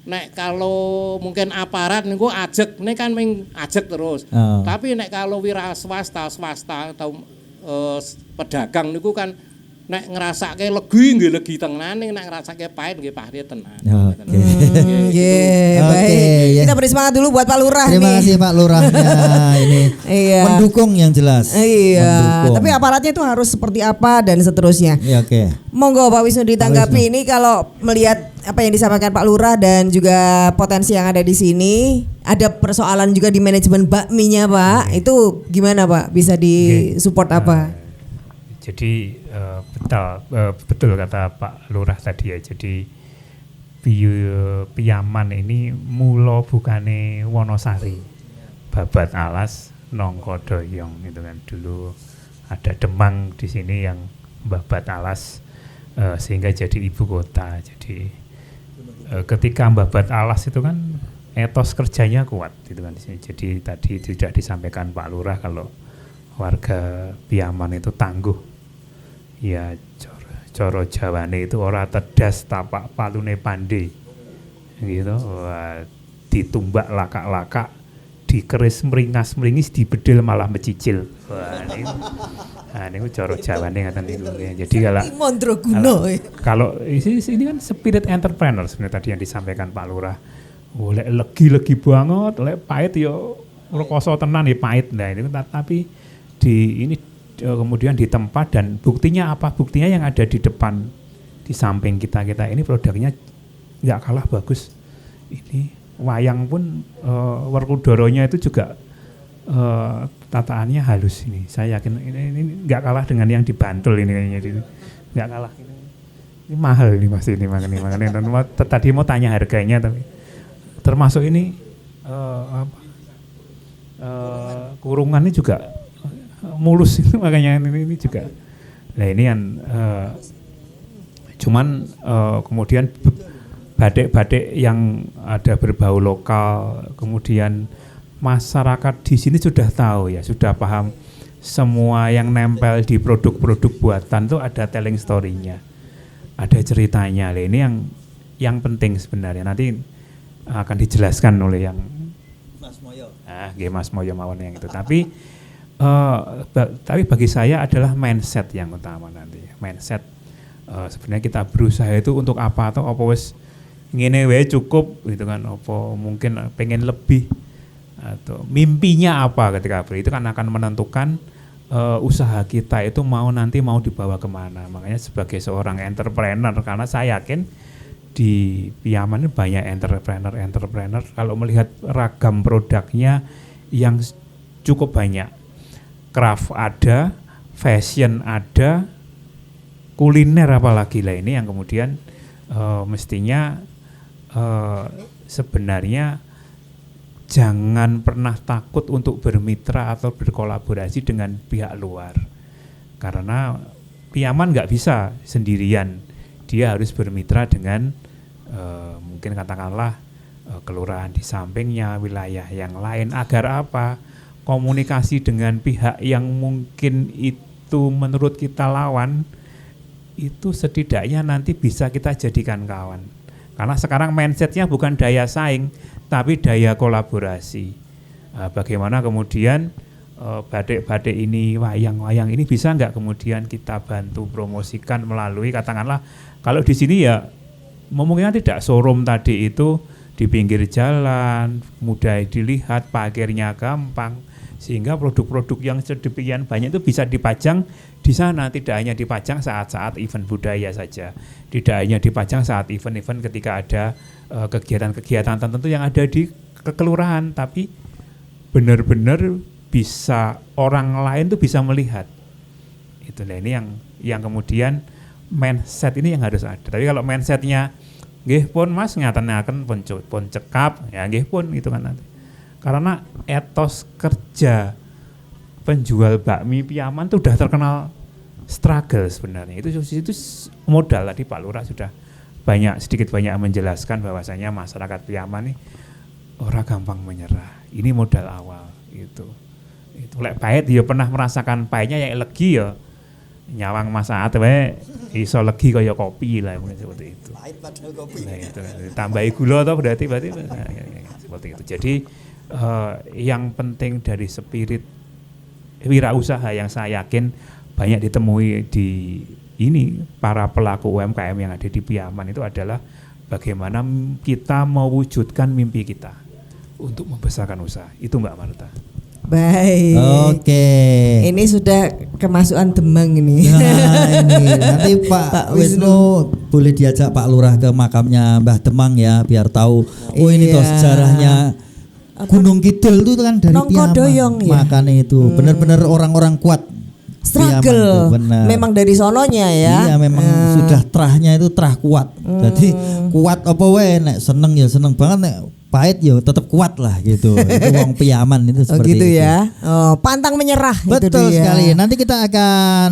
Nek kalau mungkin aparat niku ajek, nek kan ajek terus. Tapi nek kalau wira swasta atau pedagang niku kan nek ngrasake legi tenane, nek ngrasake pahit nggih pahit tenan. Baik. Kita beri semangat dulu buat Pak Lurah nih. Terima kasih Pak Lurahnya ini. Mendukung yang jelas. Iya. Tapi aparatnya itu harus seperti apa dan seterusnya. Iya, oke. Monggo Pak Wisnu ditanggapi ini kalau melihat apa yang disampaikan Pak Lurah dan juga potensi yang ada di sini, ada persoalan juga di manajemen bakminya Pak. Itu gimana Pak? Bisa disupport apa? Jadi betul kata Pak Lurah tadi ya. Jadi Piyaman ini mulo bukane Wonosari, Babat Alas, Nongko Doyong itu kan dulu ada Demang di sini yang Babat Alas sehingga jadi ibu kota. Jadi ketika Babat Alas itu kan etos kerjanya kuat gitu kan di sini. Jadi tadi tidak disampaikan Pak Lurah kalau warga Piyaman itu tangguh. Ya coro Jawane itu ora tedas tapak palune pandai gitu. Wah, ditumbak lakak-lakak, dikeris meringas-meringis, dibedil malah mecicil. Wah, ini coro Jawane ngaten niku. Jadi kalau ini kan spirit entrepreneur sebenarnya tadi yang disampaikan Pak Lurah. Lek legi-legi banget, lek pahit yo rekoso tenan ya pahit. Nah, ini tapi kemudian di tempat dan buktinya apa? Buktinya yang ada di depan, di samping kita ini produknya nggak kalah bagus. Ini wayang pun Werkudoronya itu juga tataannya halus ini. Saya yakin ini nggak kalah dengan yang di Bantul ini kayaknya, nggak kalah. Ini mahal ini Mas ini makanya tadi mau tanya harganya, tapi termasuk ini kurungannya juga mulus itu, makanya ini juga. Nah ini kan cuman kemudian batik-batik yang ada berbau lokal, kemudian masyarakat di sini sudah tahu ya, sudah paham semua yang nempel di produk-produk buatan tuh ada telling story-nya, ada ceritanya. Nah, ini yang penting sebenarnya, nanti akan dijelaskan oleh yang Mas Moyo. Mas Moyo mawon yang itu. Tapi bagi saya adalah mindset yang utama nanti. Mindset sebenarnya kita berusaha itu untuk apa, atau apa wis ngene wae cukup gitu kan, apa mungkin pengen lebih, atau mimpinya apa ketika itu kan akan menentukan usaha kita itu mau dibawa kemana. Makanya sebagai seorang entrepreneur, karena saya yakin di Piyaman ini banyak entrepreneur kalau melihat ragam produknya yang cukup banyak, craft ada, fashion ada, kuliner apalagi lah, ini yang kemudian mestinya sebenarnya jangan pernah takut untuk bermitra atau berkolaborasi dengan pihak luar, karena Piyaman nggak bisa sendirian, dia harus bermitra dengan mungkin katakanlah kelurahan di sampingnya, wilayah yang lain, agar apa, komunikasi dengan pihak yang mungkin itu menurut kita lawan itu setidaknya nanti bisa kita jadikan kawan, karena sekarang mindsetnya bukan daya saing tapi daya kolaborasi. Bagaimana kemudian batik-batik ini, wayang-wayang ini bisa nggak kemudian kita bantu promosikan melalui, katakanlah kalau di sini ya memungkinkan tidak showroom tadi itu di pinggir jalan, mudah dilihat, parkirnya gampang, sehingga produk-produk yang sedemikian banyak itu bisa dipajang di sana. Tidak hanya dipajang saat-saat event budaya saja, tidak hanya dipajang saat event-event ketika ada kegiatan-kegiatan tertentu yang ada di kelurahan, tapi benar-benar bisa orang lain tuh bisa melihat. Itulah ini yang kemudian mindset ini yang harus ada. Tapi kalau mindsetnya nggih pun Mas ngatenaken pun cekap, ya nggih pun itu kan nanti. Karena etos kerja penjual bakmi Piyaman itu sudah terkenal struggle sebenarnya. Itu modal, tadi Pak Lurah sudah sedikit banyak menjelaskan bahwasanya masyarakat Piyaman ini orang gampang menyerah. Ini modal awal itu lek pahit ya pernah merasakan pahitnya, yang legi ya nyawang masaat wae iso legi kaya kopi lah, mungkin seperti itu. Pahit padahal kopi. Nah, itu tambahi gula toh berarti seperti itu. Jadi yang penting dari spirit wirausaha yang saya yakin banyak ditemui di ini para pelaku UMKM yang ada di Piyaman itu adalah bagaimana kita mewujudkan mimpi kita untuk membesarkan usaha. Itu Mbak Marta. Baik. Oke. Ini sudah kemasukan Demang ini. Nah, ini nanti Pak Wisnu boleh diajak Pak Lurah ke makamnya Mbah Demang ya, biar tahu. Oh ini toh sejarahnya Gunung Kidul itu kan dari Piyaman. Ya? Makanya itu benar-benar orang-orang kuat. Struggle. Memang dari sononya ya. Iya memang sudah terahnya itu terah kuat. Jadi kuat apa wae, nek seneng ya seneng banget, nek pahit ya tetap kuat lah gitu. Itu wong Piyaman itu seperti gitu itu. Ya. Pantang menyerah. Betul itu dia. sekali. Nanti kita akan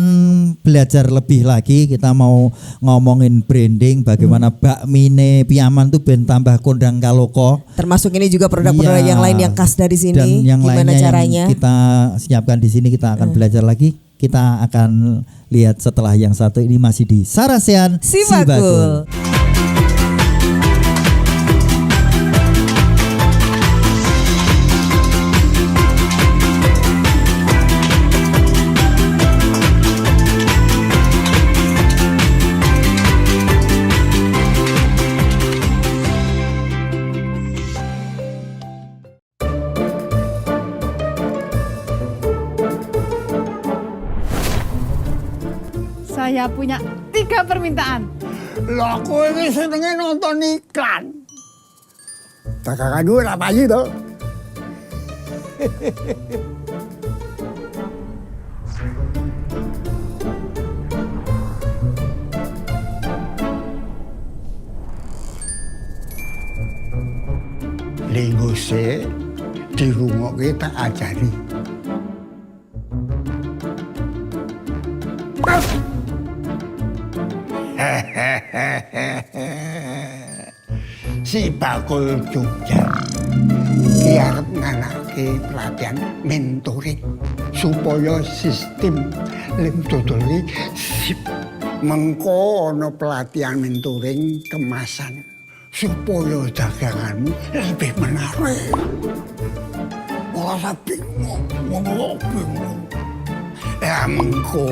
belajar lebih lagi. Kita mau ngomongin branding, bagaimana bakmine Piyaman tuh ben tambah kondang kaloko. Termasuk ini juga produk-produk yang lain yang khas dari sini. Dan yang gimana lainnya caranya? yang kita siapkan di sini, kita akan belajar lagi. Kita akan lihat setelah yang satu ini, masih di Sarasehan Si Bakul. Saya punya 3 permintaan. Lah kowe iki senenge nonton iklan. Dagangan duwe apa iki to? dhisik dirungokke tak ajari. Si Bakul Jogja ki arep nganake pelatihan mentoring supaya sistem lem dodol iki sip. Mengko ana pelatihan mentoring kemasan supaya daganganmu lebih menarik. Ora bingung, bingung. Ya mengko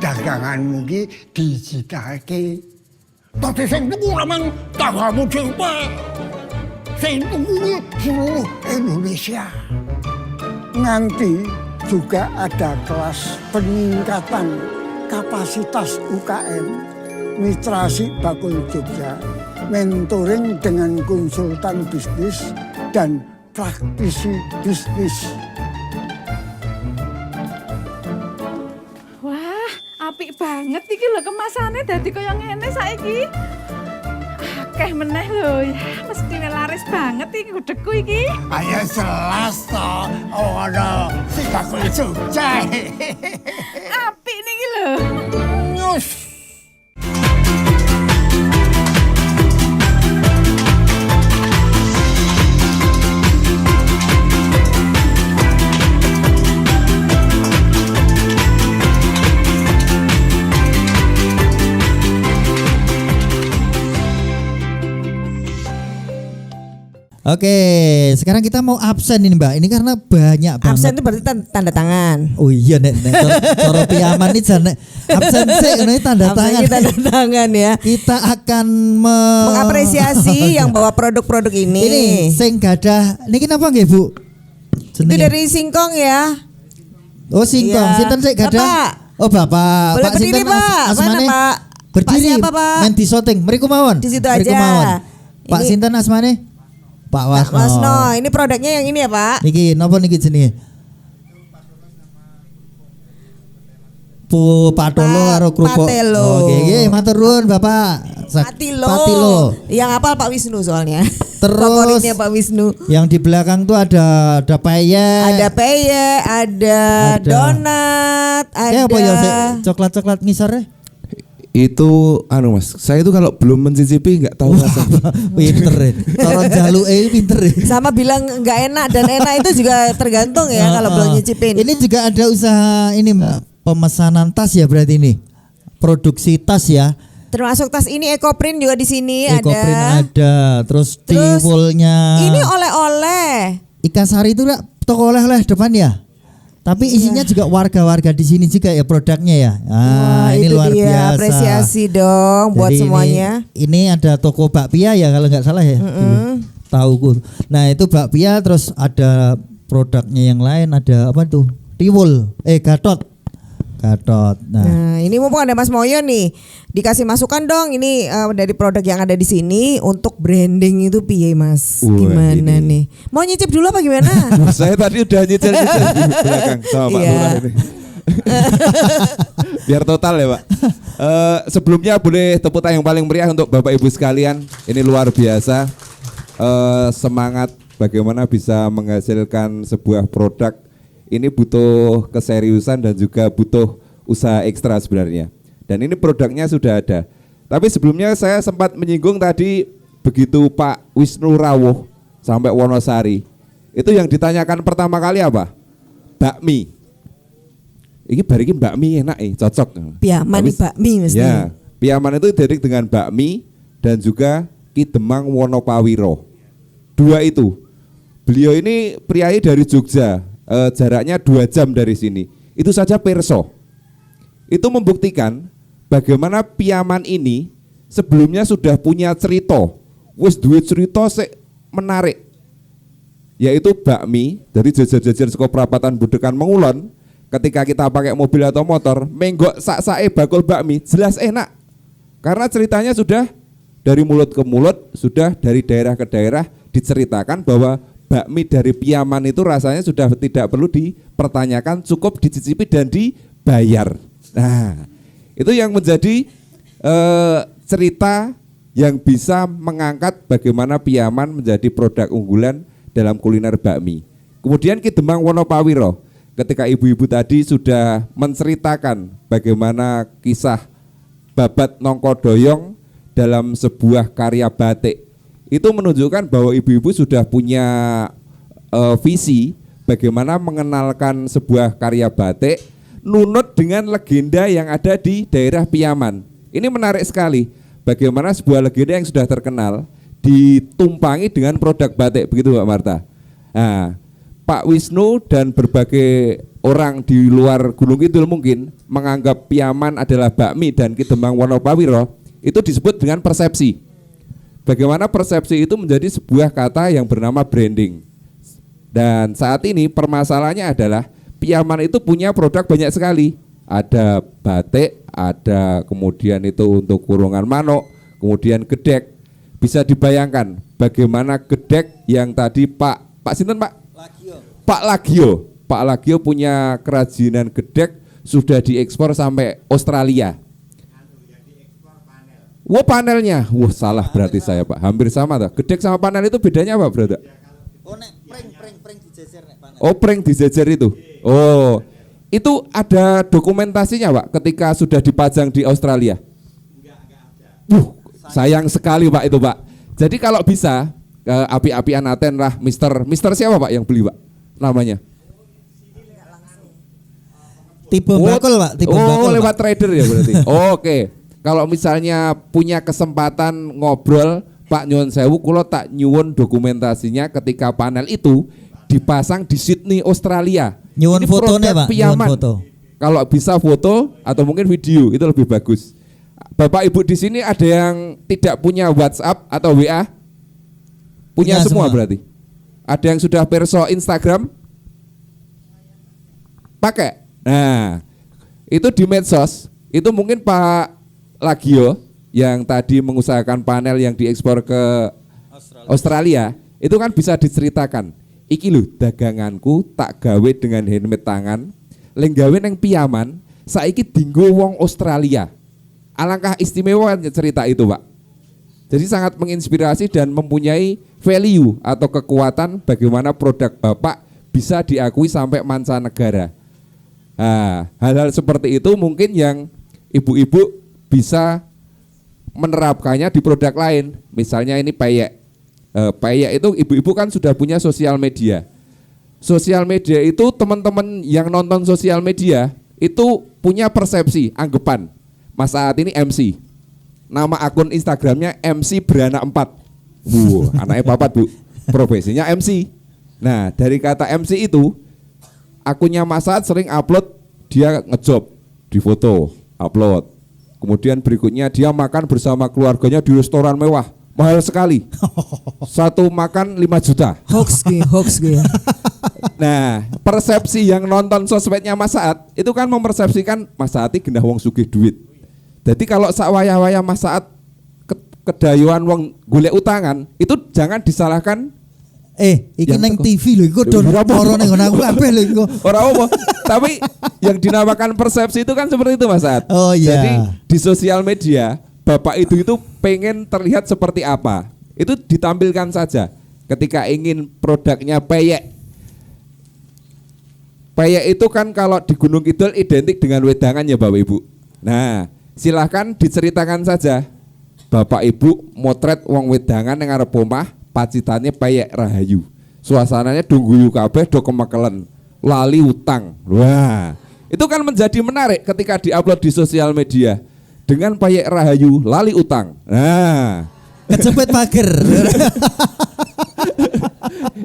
daganganmu ki digitalke. Tapi sing tuku memang daganganmu dhewe. Sing tuku seluruh Indonesia. Nanti juga ada kelas peningkatan kapasitas UKM Mitra Si Bakul Jogja, mentoring dengan konsultan bisnis dan praktisi bisnis. Wah, apik banget iki lho kemasane dadi kaya ngene saiki. Akeh meneh lho, ya mesti laris banget iki gudegku iki. Ayo jelas toh, ada Si Bakul Jogja. Apik niki lho. Nyus. Oke, sekarang kita mau absen ini Mbak. Ini karena banyak banget. Absen itu berarti tanda tangan. Oh iya nek cara piaman iki jane absen sih ini tanda tangan. Tanda tangan ya. Kita akan mengapresiasi yang bawa produk-produk ini. Ini sing gadah niki napa nggih Bu? Itu dari Singkong ya. Oh Singkong, iya. sinten sik gadah? Bapak. Oh Bapak. Boleh Pak berdiri sinten Pak. asmane? Mana Pak? Berdiri. Pak siapa Pak? Main di syuting. Mriku mawon. Di situ Mriku aja. mawon. Pak Ini- sinten asmane? Pak Wasno. Wasno, ini produknya yang ini ya Pak. Niki napa niki jenenge? Bu Patolo karo kerupuk. Patelo. Oke, nggih matur nuwun Bapak. Patilo. Patilo. Yang hafal Pak Wisnu soalnya. Terus Favoritnya Pak Wisnu. yang di belakang tuh ada peyek. Ada peye, ada donat, ada apa ya coklat-coklat ngisore? Itu anu Mas, saya itu kalau belum mencicipi nggak tahu rasanya. Pinter ya. Cara jaluke pinter ya. sama bilang nggak enak dan enak itu juga tergantung ya kalau belum nyicipin. Ini juga ada usaha ini Mbak, pemesanan tas ya berarti ini. Produksi tas ya. Termasuk tas ini Ecoprint juga di sini Ecoprint ada. terus Terus tiwulnya. Ini oleh-oleh. Ikan Sari itu toko oleh-oleh depan ya. Tapi isinya juga warga-warga di sini juga ya produknya ya. Wah, Ini itu luar dia. biasa. Apresiasi dong buat Jadi semuanya. Ini ada toko bakpia ya kalau nggak salah ya. Tauku. Nah itu bakpia terus ada produknya yang lain ada apa tuh? Tiwul, Gatot. Gatot. Nah, ini mumpung ada Mas Moyo nih, dikasih masukan dong ini dari produk yang ada di sini untuk branding itu piye Mas? Wah, Gimana ini. nih? Mau nyicip dulu apa gimana? Saya tadi udah nyicil di belakang sama Pak Iya. Lurah ini. Biar total ya Pak. Sebelumnya boleh tepuk tangan yang paling meriah untuk Bapak Ibu sekalian. Ini luar biasa. Semangat bagaimana bisa menghasilkan sebuah produk. Ini butuh keseriusan dan juga butuh usaha ekstra sebenarnya. Dan ini produknya sudah ada. Tapi sebelumnya saya sempat menyinggung tadi begitu Pak Wisnu rawuh sampai Wonosari. Itu yang ditanyakan pertama kali apa? Bakmi. Ini bariki bakmi enak cocok. Piaman Tapi, bakmi mesti. Ya, Piaman itu identik dengan bakmi dan juga Ki Demang Wonopawiro. Dua itu. Beliau ini priai dari Jogja, jaraknya 2 jam dari sini. Itu saja perso. Itu membuktikan bagaimana Piaman ini sebelumnya sudah punya cerita. Wis duwe cerita sik menarik. Yaitu bakmi dari jajar-jajar saka perapatan Budekan Mengulon. Ketika kita pakai mobil atau motor, menggok sak-sake bakul bakmi jelas enak. Karena ceritanya sudah dari mulut ke mulut, sudah dari daerah ke daerah diceritakan bahwa bakmi dari Piaman itu rasanya sudah tidak perlu dipertanyakan, cukup dicicipi dan dibayar. Nah, itu yang menjadi cerita yang bisa mengangkat bagaimana Piaman menjadi produk unggulan dalam kuliner bakmi. Kemudian Ki Demang Wonopawiro, ketika ibu-ibu tadi sudah menceritakan bagaimana kisah babat nongko doyong dalam sebuah karya batik, itu menunjukkan bahwa ibu-ibu sudah punya visi bagaimana mengenalkan sebuah karya batik nunut dengan legenda yang ada di daerah Piyaman. Ini menarik sekali, bagaimana sebuah legenda yang sudah terkenal ditumpangi dengan produk batik, begitu Mbak Marta. Nah, Pak Wisnu dan berbagai orang di luar Gunung Kidul mungkin menganggap Piyaman adalah bakmi dan Ki Demang Wonopawiro, itu disebut dengan persepsi. Bagaimana persepsi itu menjadi sebuah kata yang bernama branding. Dan saat ini permasalahannya adalah Piyaman itu punya produk banyak sekali. Ada batik, ada kemudian itu untuk kurungan manuk, kemudian gedek. Bisa dibayangkan bagaimana gedek yang tadi Pak Sinten Pak? Pak Lagio punya kerajinan gedek sudah diekspor sampai Australia. Wah, panelnya, wah salah berarti saya Pak, hampir sama tuh. Gedek sama panel itu bedanya apa berarti? Pring dijejer nek panel. Oh, pring dijejer itu. Oh, itu ada dokumentasinya Pak ketika sudah dipajang di Australia? Enggak ada. Sayang sekali Pak itu Pak. Jadi kalau bisa api-apian Aten lah Mister siapa Pak yang beli Pak? Namanya? Tipe bakul Pak, tipe bakul. Oh, lewat Pak. trader ya berarti. Oke. Kalau misalnya punya kesempatan ngobrol, Pak nyuwun sewu, kula tak nyuwun dokumentasinya ketika panel itu dipasang di Sydney, Australia. Nyuwun fotonya Pak, nyuwun Piyaman. foto. Kalau bisa foto atau mungkin video itu lebih bagus. Bapak Ibu di sini ada yang tidak punya WhatsApp atau WA? Punya semua berarti. Ada yang sudah perso Instagram? Pakai. Nah, itu di medsos. Itu mungkin Pak Lagio yang tadi mengusahakan panel yang diekspor ke Australia, itu kan bisa diceritakan. Iki lho daganganku tak gawe dengan handmade tangan, leng gawe neng Piyaman, saiki dinggo wong Australia. Alangkah istimewa cerita itu Pak. Jadi sangat menginspirasi dan mempunyai value atau kekuatan bagaimana produk Bapak bisa diakui sampai mancanegara. Nah, hal-hal seperti itu mungkin yang ibu-ibu bisa menerapkannya di produk lain. Misalnya ini peyek. Peyek itu ibu-ibu kan sudah punya sosial media. Sosial media itu teman-teman yang nonton sosial media itu punya persepsi, anggapan. Mas saat ini MC. Nama akun Instagramnya MC Beranak 4. Anaknya papat Bu. Profesinya MC. Nah, dari kata MC itu akunnya Mas Saat sering upload dia ngejob di foto, upload. Kemudian berikutnya dia makan bersama keluarganya di restoran mewah, mahal sekali. Satu makan 5 juta. Hoax gitu. Nah, persepsi yang nonton sosmednya Mas Saat itu kan mempersepsikan Mas Saat iki genah wong sugih duit. Jadi kalau sak wayah-wayah Mas Saat kedayuan wong golek utangan, itu jangan disalahkan. Iki neng TV lho, iku don loro ning aku kabeh lho iku. Ora apa. Tapi yang dinamakan persepsi itu kan seperti itu Mas Saat. Oh iya. Jadi di sosial media Bapak itu pengen terlihat seperti apa, itu ditampilkan saja. Ketika ingin produknya peyek. Peyek itu kan kalau di Gunung Kidul identik dengan wedangan ya Bapak Ibu. Nah, silahkan diceritakan saja. Bapak Ibu motret wong wedangan yang ngarep omah, pacitannya peyek rahayu. Suasananya dungguyu kabeh do kemekelen, lali utang. Wah, itu kan menjadi menarik ketika diupload di sosial media. Dengan peyek rahayu, lali utang. Nah, kecepet pager.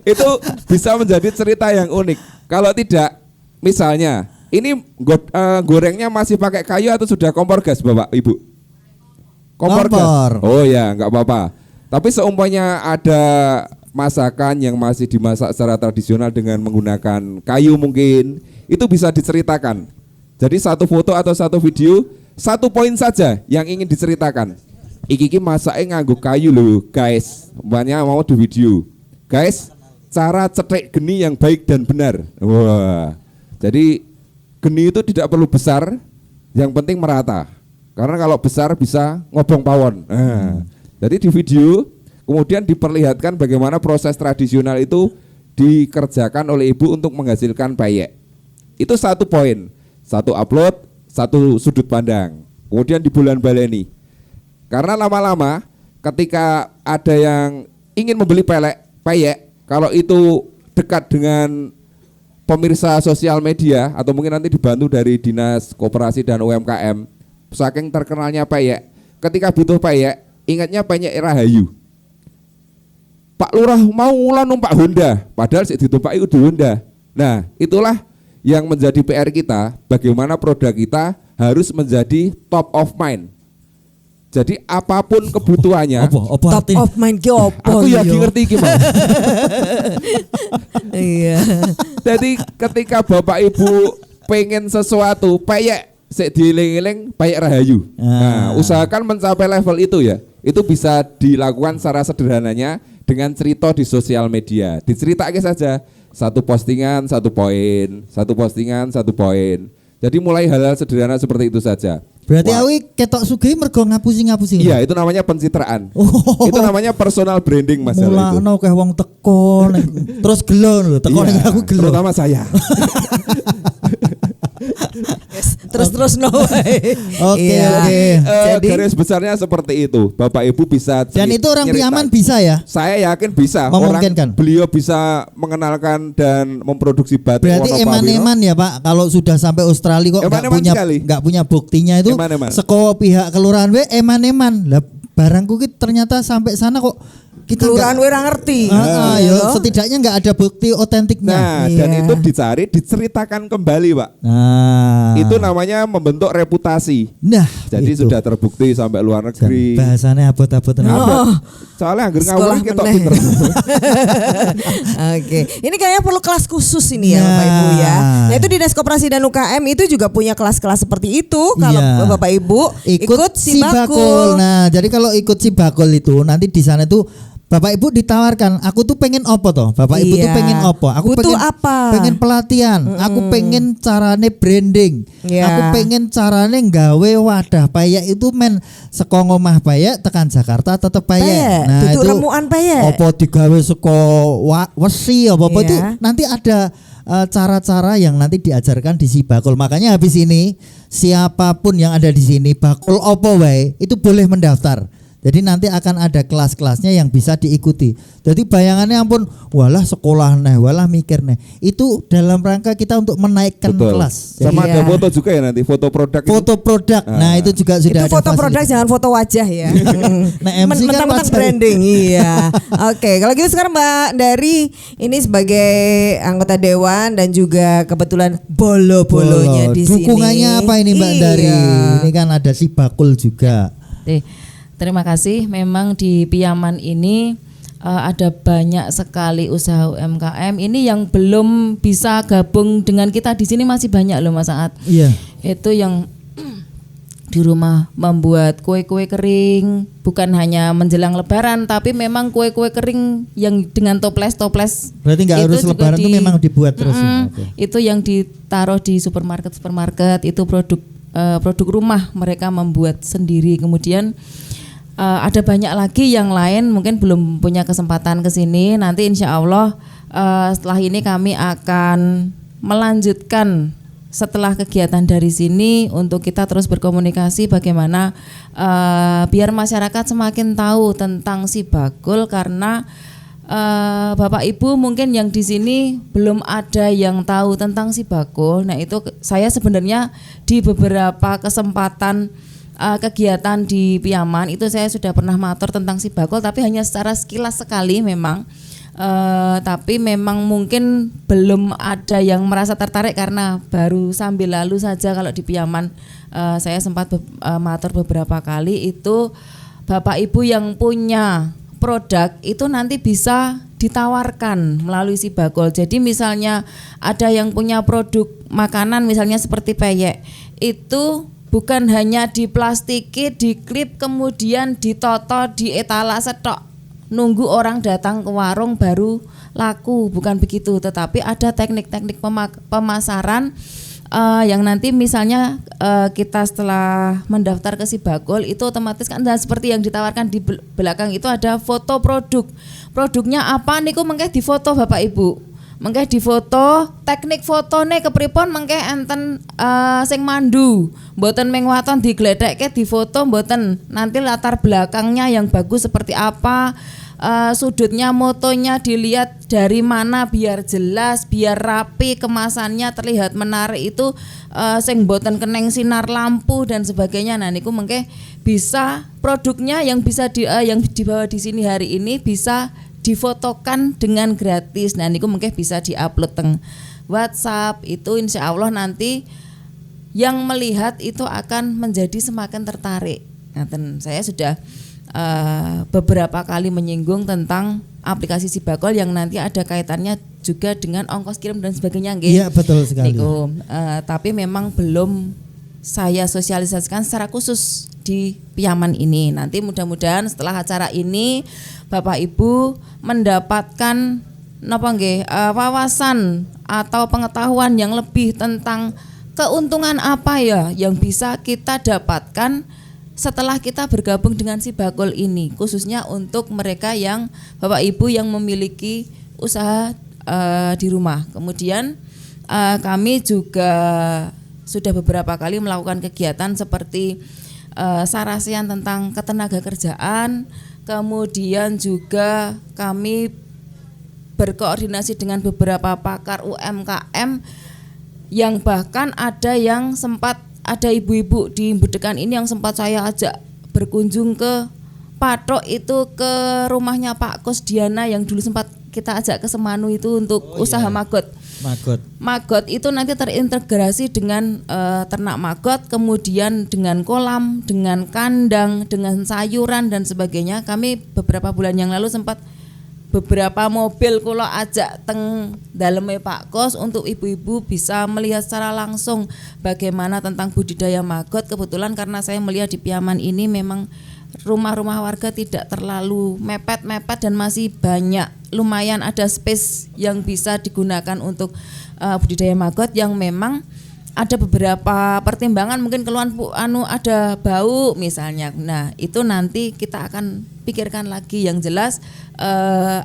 Itu bisa menjadi cerita yang unik. Kalau tidak, misalnya ini gorengnya masih pakai kayu atau sudah kompor gas Bapak Ibu? Kompor gas. Oh ya, nggak apa-apa. Tapi seumpamanya ada masakan yang masih dimasak secara tradisional dengan menggunakan kayu mungkin, itu bisa diceritakan. Jadi satu foto atau satu video, satu poin saja yang ingin diceritakan. Iki masaknya nganggo kayu loh guys. Umpamanya mau di video. Guys, cara cetek geni yang baik dan benar. Wah. Jadi geni itu tidak perlu besar, yang penting merata. Karena kalau besar bisa ngobong pawon. Nah, jadi di video, Kemudian diperlihatkan bagaimana proses tradisional itu dikerjakan oleh ibu untuk menghasilkan peyek. Itu satu poin, satu upload, satu sudut pandang. Kemudian di bulan baleni. Karena lama-lama ketika ada yang ingin membeli peyek, kalau itu dekat dengan pemirsa sosial media atau mungkin nanti dibantu dari Dinas Koperasi dan UMKM, saking terkenalnya peyek, ketika butuh peyek, ingatnya peyek Rahayu. Pak Lurah mau ulah numpak Honda, padahal sik ditumpaki udah Honda. Nah, itulah yang menjadi PR kita, bagaimana produk kita harus menjadi top of mind. Jadi apapun kebutuhannya, top of mind ki opo? Aku ya ngerti iki, Mas. Iya. Jadi ketika Bapak Ibu pengen sesuatu, peyek sik dieling-eling peyek Rahayu. Nah, usahakan mencapai level itu ya. Itu bisa dilakukan secara sederhananya dengan cerita di sosial media. Diceritakan saja, satu postingan satu poin, satu postingan satu poin. Jadi mulai hal-hal sederhana seperti itu saja. Berarti awi ketok sugih mergo ngapusi-ngapusi. Iya, itu namanya pencitraan. Itu namanya personal branding masalah itu. Mulakno kayak wong teko terus gelo lho, teko ning aku gelo. Terutama saya. Terus no. Oke. Jadi garis besarnya seperti itu. Bapak Ibu bisa dan itu orang Piaman bisa ya? Saya yakin bisa. Memungkinkan. Beliau bisa mengenalkan dan memproduksi batik. Berarti eman-eman ya Pak. Kalau sudah sampai Australia kok nggak punya buktinya itu. Seko pihak kelurahan we eman-eman. Lah barangku ki ternyata sampai sana kok kita kelurahan we ora ngerti. Setidaknya nggak ada bukti otentiknya. Nah, dan itu dicari, diceritakan kembali, Pak. Nah, itu namanya membentuk reputasi. Nah, jadi itu sudah terbukti sampai luar negeri. Bahasanya abot-abot. Soalnya anggar ngawur ketok pinter. Oke, ini kayaknya perlu kelas khusus ini ya, Bapak Ibu ya. Nah, itu Dinas Koperasi dan UKM itu juga punya kelas-kelas seperti itu kalau Bapak Ibu ikut Sibakul. Nah, jadi kalau ikut Sibakul itu nanti di sana tuh Bapak Ibu ditawarkan, aku tuh pengen apa toh? Bapak Ibu tuh pengen apa? Aku butuh pengen apa? Pengen pelatihan. Aku pengen carane branding. Aku pengen carane nggawe wadah payek itu men saka ngomah payek tekan Jakarta tetep payek. Nah, itu remuan payek. Apa digawe saka wesi apa itu nanti ada cara-cara yang nanti diajarkan di Sibakul. Makanya habis ini siapapun yang ada di sini bakul opo wae itu boleh mendaftar. Jadi nanti akan ada kelas-kelasnya yang bisa diikuti. Jadi bayangannya ampun, walah sekolah nih, walah mikir nih. Itu dalam rangka kita untuk menaikkan kelas. Sama ada foto juga ya nanti, foto produk. Foto produk. Nah, itu juga sudah itu ada. Foto produk jangan foto wajah ya. Nah, MC kan mentang-mentang branding. Iya. Oke, kalau gitu sekarang Mbak Dari ini sebagai anggota dewan dan juga kebetulan bolo-bolonya di sini. Dukungannya apa ini Mbak Dari? Ini kan ada Sibakul juga. Terima kasih. Memang di Piaman ini ada banyak sekali usaha UMKM. Ini yang belum bisa gabung dengan kita di sini masih banyak loh Mas Saat. Iya. Itu yang di rumah membuat kue-kue kering, bukan hanya menjelang Lebaran, tapi memang kue-kue kering yang dengan toples-toples. Berarti nggak harus Lebaran itu memang dibuat terus. Itu yang ditaruh di supermarket, itu produk rumah mereka membuat sendiri. Kemudian ada banyak lagi yang lain mungkin belum punya kesempatan ke sini. Nanti insya Allah setelah ini kami akan melanjutkan setelah kegiatan dari sini untuk kita terus berkomunikasi bagaimana biar masyarakat semakin tahu tentang Sibakul karena Bapak Ibu mungkin yang di sini belum ada yang tahu tentang Sibakul. Nah itu saya sebenarnya di beberapa kesempatan kegiatan di Piaman itu saya sudah pernah matur tentang Sibakul tapi hanya secara sekilas sekali memang tapi memang mungkin belum ada yang merasa tertarik karena baru sambil lalu saja. Kalau di Piaman saya sempat matur beberapa kali itu Bapak Ibu yang punya produk itu nanti bisa ditawarkan melalui Sibakul. Jadi misalnya ada yang punya produk makanan misalnya seperti peyek itu bukan hanya diplastiki, diklip, kemudian ditoto di etalase tok. Nunggu orang datang ke warung baru laku, bukan begitu. Tetapi ada teknik-teknik pemasaran yang nanti misalnya kita setelah mendaftar ke Sibakul itu otomatis kan seperti yang ditawarkan di belakang itu ada foto produknya apa niku mengke difoto Bapak Ibu, mengke difoto teknik fotone kepripun mengke enten sing mandu mboten ming waton digledhekke difoto mboten, nanti latar belakangnya yang bagus seperti apa, sudutnya motonya dilihat dari mana biar jelas, biar rapi, kemasannya terlihat menarik itu sing boten keneng sinar lampu dan sebagainya. Nah niku mengke bisa produknya yang bisa yang dibawa di sini hari ini bisa difotokan dengan gratis. Nah niku mengke bisa diupload teng WhatsApp, itu insya Allah nanti yang melihat itu akan menjadi semakin tertarik. Nah, saya sudah beberapa kali menyinggung tentang aplikasi Sibakul yang nanti ada kaitannya juga dengan ongkos kirim dan sebagainya, nggih. Iya, betul sekali. Niku, tapi memang belum saya sosialisasikan secara khusus di Piyaman ini. Nanti mudah-mudahan setelah acara ini Bapak Ibu mendapatkan wawasan atau pengetahuan yang lebih tentang keuntungan apa ya yang bisa kita dapatkan setelah kita bergabung dengan Sibakul ini, khususnya untuk mereka yang Bapak Ibu yang memiliki usaha di rumah. Kemudian kami juga sudah beberapa kali melakukan kegiatan seperti sarasian tentang ketenaga kerjaan, kemudian juga kami berkoordinasi dengan beberapa pakar UMKM yang bahkan ada yang sempat ada ibu-ibu di Bedekan ini yang sempat saya ajak berkunjung ke Patok itu ke rumahnya Pak Kusdiana yang dulu sempat kita ajak ke Semanu itu untuk usaha magot. Magot itu nanti terintegrasi dengan ternak magot, kemudian dengan kolam, dengan kandang, dengan sayuran dan sebagainya. Kami beberapa bulan yang lalu sempat beberapa mobil kula ajak teng daleme Pak Kos untuk ibu-ibu bisa melihat secara langsung bagaimana tentang budidaya magot. Kebetulan karena saya melihat di Piyaman ini memang rumah-rumah warga tidak terlalu mepet-mepet dan masih banyak, lumayan ada space yang bisa digunakan untuk budidaya magot yang memang ada beberapa pertimbangan, mungkin keluhan ada bau misalnya. Nah itu nanti kita akan pikirkan lagi. Yang jelas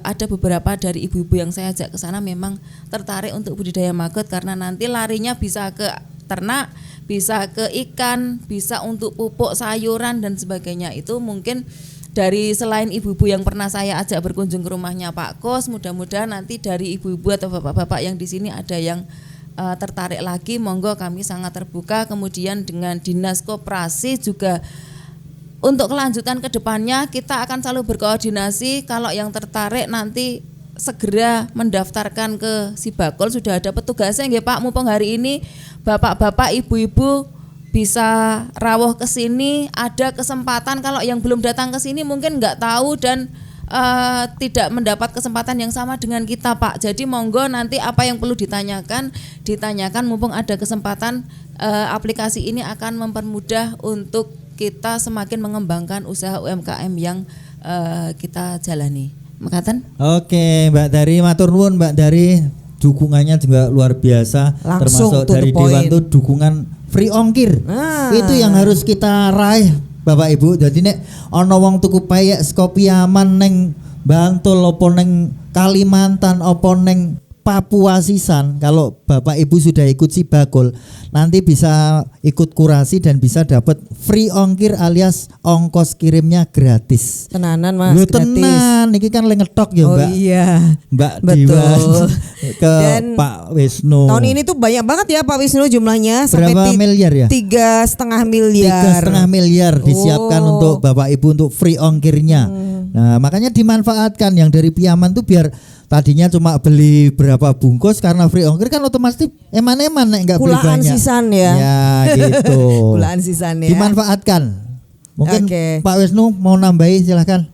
ada beberapa dari ibu-ibu yang saya ajak ke sana memang tertarik untuk budidaya magot karena nanti larinya bisa ke ternak, bisa ke ikan, bisa untuk pupuk sayuran dan sebagainya. Itu mungkin dari selain ibu-ibu yang pernah saya ajak berkunjung ke rumahnya Pak Kos, mudah-mudahan nanti dari ibu-ibu atau bapak-bapak yang di sini ada yang tertarik lagi, monggo kami sangat terbuka. Kemudian dengan Dinas Koperasi juga untuk kelanjutan ke depannya kita akan selalu berkoordinasi. Kalau yang tertarik nanti segera mendaftarkan ke Sibakul, sudah ada petugasnya nggih Pak. Mumpung hari ini bapak-bapak, ibu-ibu bisa rawuh ke sini, ada kesempatan. Kalau yang belum datang ke sini mungkin nggak tahu dan tidak mendapat kesempatan yang sama dengan kita Pak. Jadi monggo nanti apa yang perlu ditanyakan mumpung ada kesempatan. Aplikasi ini akan mempermudah untuk kita semakin mengembangkan usaha UMKM yang kita jalani. Makaten? Oke, Mbak Dari matur nuwun Mbak Dari, dukungannya juga luar biasa. Langsung termasuk dari Dewan itu dukungan free ongkir. Itu yang harus kita raih Bapak Ibu. Jadi nek ana wong tuku payek saka Piyaman ning Bantul apa ning Kalimantan apa ning Papua sisan, kalau Bapak Ibu sudah ikut Sibakul nanti bisa ikut kurasi dan bisa dapat free ongkir alias ongkos kirimnya gratis. Tenanan Mas, Loh, gratis. Tenan, ini kan ngetok ya Mbak. Oh iya, Mbak betul. Diwan ke Dan Pak Wisnu. Tahun ini tuh banyak banget ya Pak Wisnu jumlahnya. Berapa miliar ya? 3,5 miliar. 3,5 miliar disiapkan untuk Bapak Ibu untuk free ongkirnya. Nah makanya dimanfaatkan yang dari Piyaman tuh biar tadinya cuma beli berapa bungkus, karena free ongkir kan otomatis eman-eman enggak beli banyak. Kulaan sisan ya. Ya gitu. Kulaan sisan ya. Dimanfaatkan. Mungkin Oke. Pak Wisnu mau nambahi silahkan.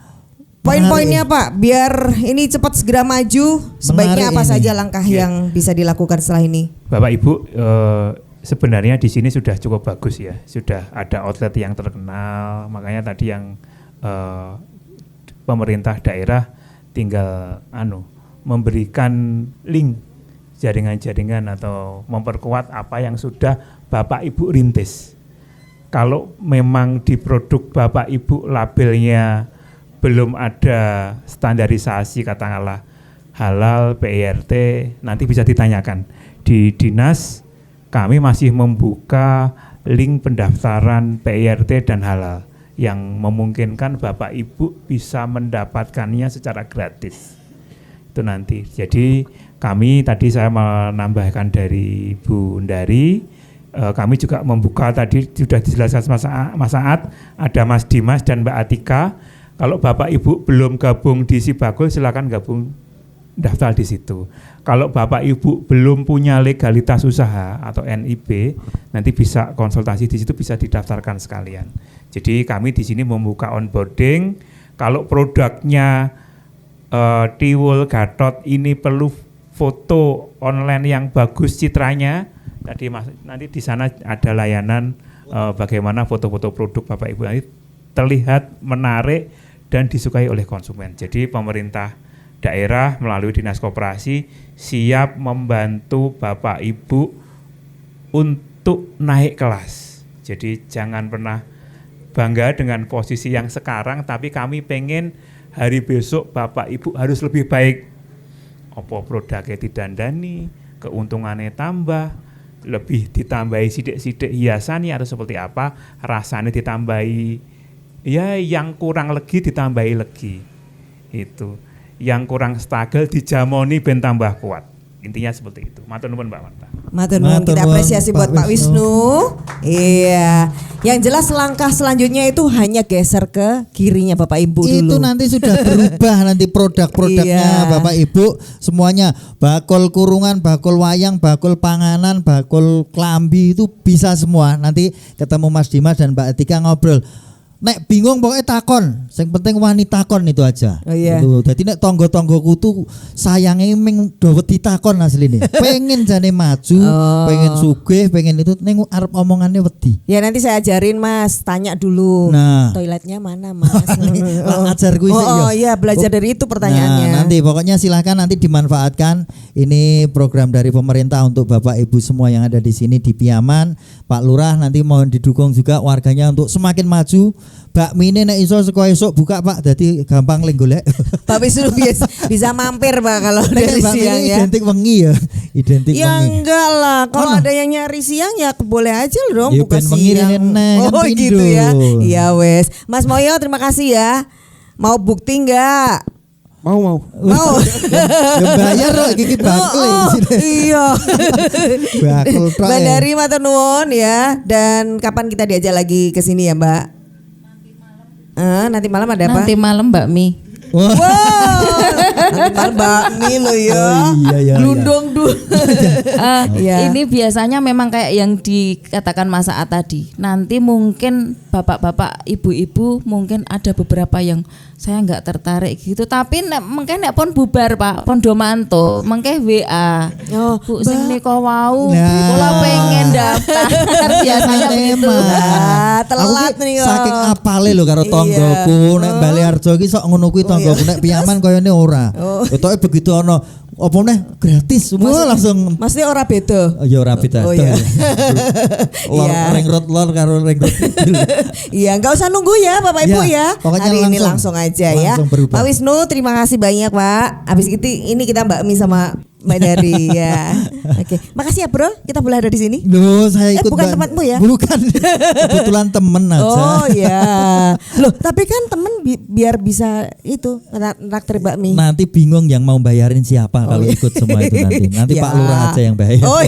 Poin-poinnya Pak, biar ini cepat segera maju, sebaiknya apa ini. saja langkah yang bisa dilakukan setelah ini? Bapak Ibu, sebenarnya di sini sudah cukup bagus ya, sudah ada outlet yang terkenal, makanya tadi yang pemerintah daerah tinggal memberikan link jaringan-jaringan atau memperkuat apa yang sudah Bapak Ibu rintis. Kalau memang di produk Bapak Ibu labelnya belum ada standarisasi katakanlah halal, PIRT, nanti bisa ditanyakan. Di dinas kami masih membuka link pendaftaran PIRT dan halal yang memungkinkan Bapak Ibu bisa mendapatkannya secara gratis. Itu nanti. Jadi kami tadi saya menambahkan dari Bu Ndari, kami juga membuka tadi sudah dijelaskan Mas Saat, ada Mas Dimas dan Mbak Atika. Kalau Bapak Ibu belum gabung di Sibagul silakan gabung daftar di situ. Kalau Bapak Ibu belum punya legalitas usaha atau NIB, nanti bisa konsultasi di situ, bisa didaftarkan sekalian. Jadi kami di sini membuka onboarding. Kalau produknya Tiwul Gatot ini perlu foto online yang bagus citranya, tadi nanti di sana ada layanan bagaimana foto-foto produk Bapak Ibu nanti terlihat menarik dan disukai oleh konsumen. Jadi pemerintah daerah melalui Dinas Koperasi siap membantu Bapak Ibu untuk naik kelas. Jadi jangan pernah bangga dengan posisi yang sekarang, tapi kami pengen hari besok Bapak Ibu harus lebih baik. Apa produknya didandani, keuntungannya tambah, lebih ditambahi sidik-sidik hiasannya atau seperti apa, rasanya ditambahi, ya yang kurang legi ditambahi legi. Itu. Yang kurang stabil dijamoni ben tambah kuat. Intinya seperti itu. Matur nuwun Mbak Marta. Matur nuwun, kita apresiasi buat Pak Wisnu. Iya. Yang jelas langkah selanjutnya itu hanya geser ke kirinya Bapak Ibu dulu. Itu nanti sudah berubah nanti produk-produknya Bapak Ibu semuanya. Bakul kurungan, bakul wayang, bakul panganan, bakul klambi itu bisa semua. Nanti ketemu Mas Dimas dan Mbak Atika ngobrol. Nek bingung pokoknya takon, yang penting wani takon itu aja. Oh iya. Jadi nek tonggo-tonggoku tuh sayangnya ming dawet ditakon asline. Pengen jane maju, pengen sugih, pengen itu ning arep omongannya wedi. Ya nanti saya ajarin Mas, tanya dulu. Nah. Toiletnya mana Mas? Ajarku itu. Oh iya, belajar dari itu pertanyaannya. Nah, nanti pokoknya silakan nanti dimanfaatkan. Ini program dari pemerintah untuk Bapak Ibu semua yang ada di sini di Piaman. Pak Lurah nanti mohon didukung juga warganya untuk semakin maju. Bakmi ini nek iso seko esuk buka Pak, jadi gampang lek golek. Pak Wisnu bisa mampir Pak kalau dari siang ya. Identik wengi ya. Identik ya wengi. Enggak lah, kalau ada yang nyari siang ya boleh aja dong ya, buka siang. Oh gitu ya. Iya wes. Mas Moyo terima kasih ya. Mau bukti enggak? Mau. Ya bayar loh Kiki bakul iya. Bakul tok. Mbak Dari matur nuwun ya. Dan kapan kita diajak lagi ke sini ya Mbak? Nanti malam ada apa? Nanti malam bakmi. Wow. Nanti malam bakmi lo ya. Glundong dulu. Ini biasanya memang kayak yang dikatakan Mas Saat tadi. Nanti mungkin bapak-bapak, ibu-ibu mungkin ada beberapa yang saya nggak tertarik gitu, tapi mungkin nek pun bubar Pak, pon do mantuk, mengke WA. Bu sing nika wau, kula pengen daftar biasanya begitu. Telat nih. Saking apale lho karo tonggoku nek Bali Arjo iki sok ngono kuwi tonggoku nek Piaman koyone ora. Ketoke begitu ana apa meneh gratis semua langsung. Maksudnya ora beda. Ya ora beda. Oh iya. Ring road lor karo ring road. Iya, enggak usah nunggu ya Bapak Ibu ya. Hari ini langsung aja ya. Pak Wisnu terima kasih banyak Pak. Habis ini kita Mbak Mi sama Mbak Dari ya. Oke. Makasih ya Bro, kita boleh ada di sini. Loh, saya ikut bukan tempatmu ya? Bukan. Kebetulan temen aja. Oh iya. Loh, tapi kan temen biar bisa itu traktir bakmi. Nanti bingung yang mau bayarin siapa kalau ikut semua itu nanti. Nanti Pak Lurah aja yang bayar. Oh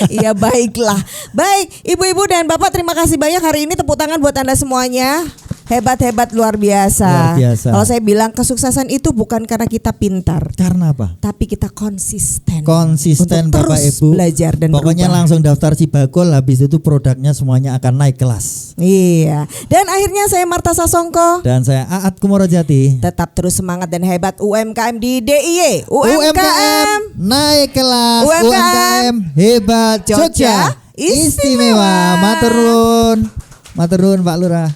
iya baiklah. Baik, Ibu-ibu dan Bapak terima kasih banyak hari ini, tepuk tangan buat Anda semuanya. Hebat-hebat luar biasa. Kalau saya bilang kesuksesan itu bukan karena kita pintar. Karena apa? Tapi kita konsisten. Konsisten untuk Bapak terus Ibu. Belajar dan pokoknya berubah. langsung daftar Sibagul, habis itu produknya semuanya akan naik kelas. Iya. Dan akhirnya saya Marta Sasongko. Dan saya Aat Kumorojati. Tetap terus semangat dan hebat UMKM di DIY. UMKM naik kelas. UMKM hebat Jogja. Istimewa. Matur nuwun. Matur nuwun Pak Lurah.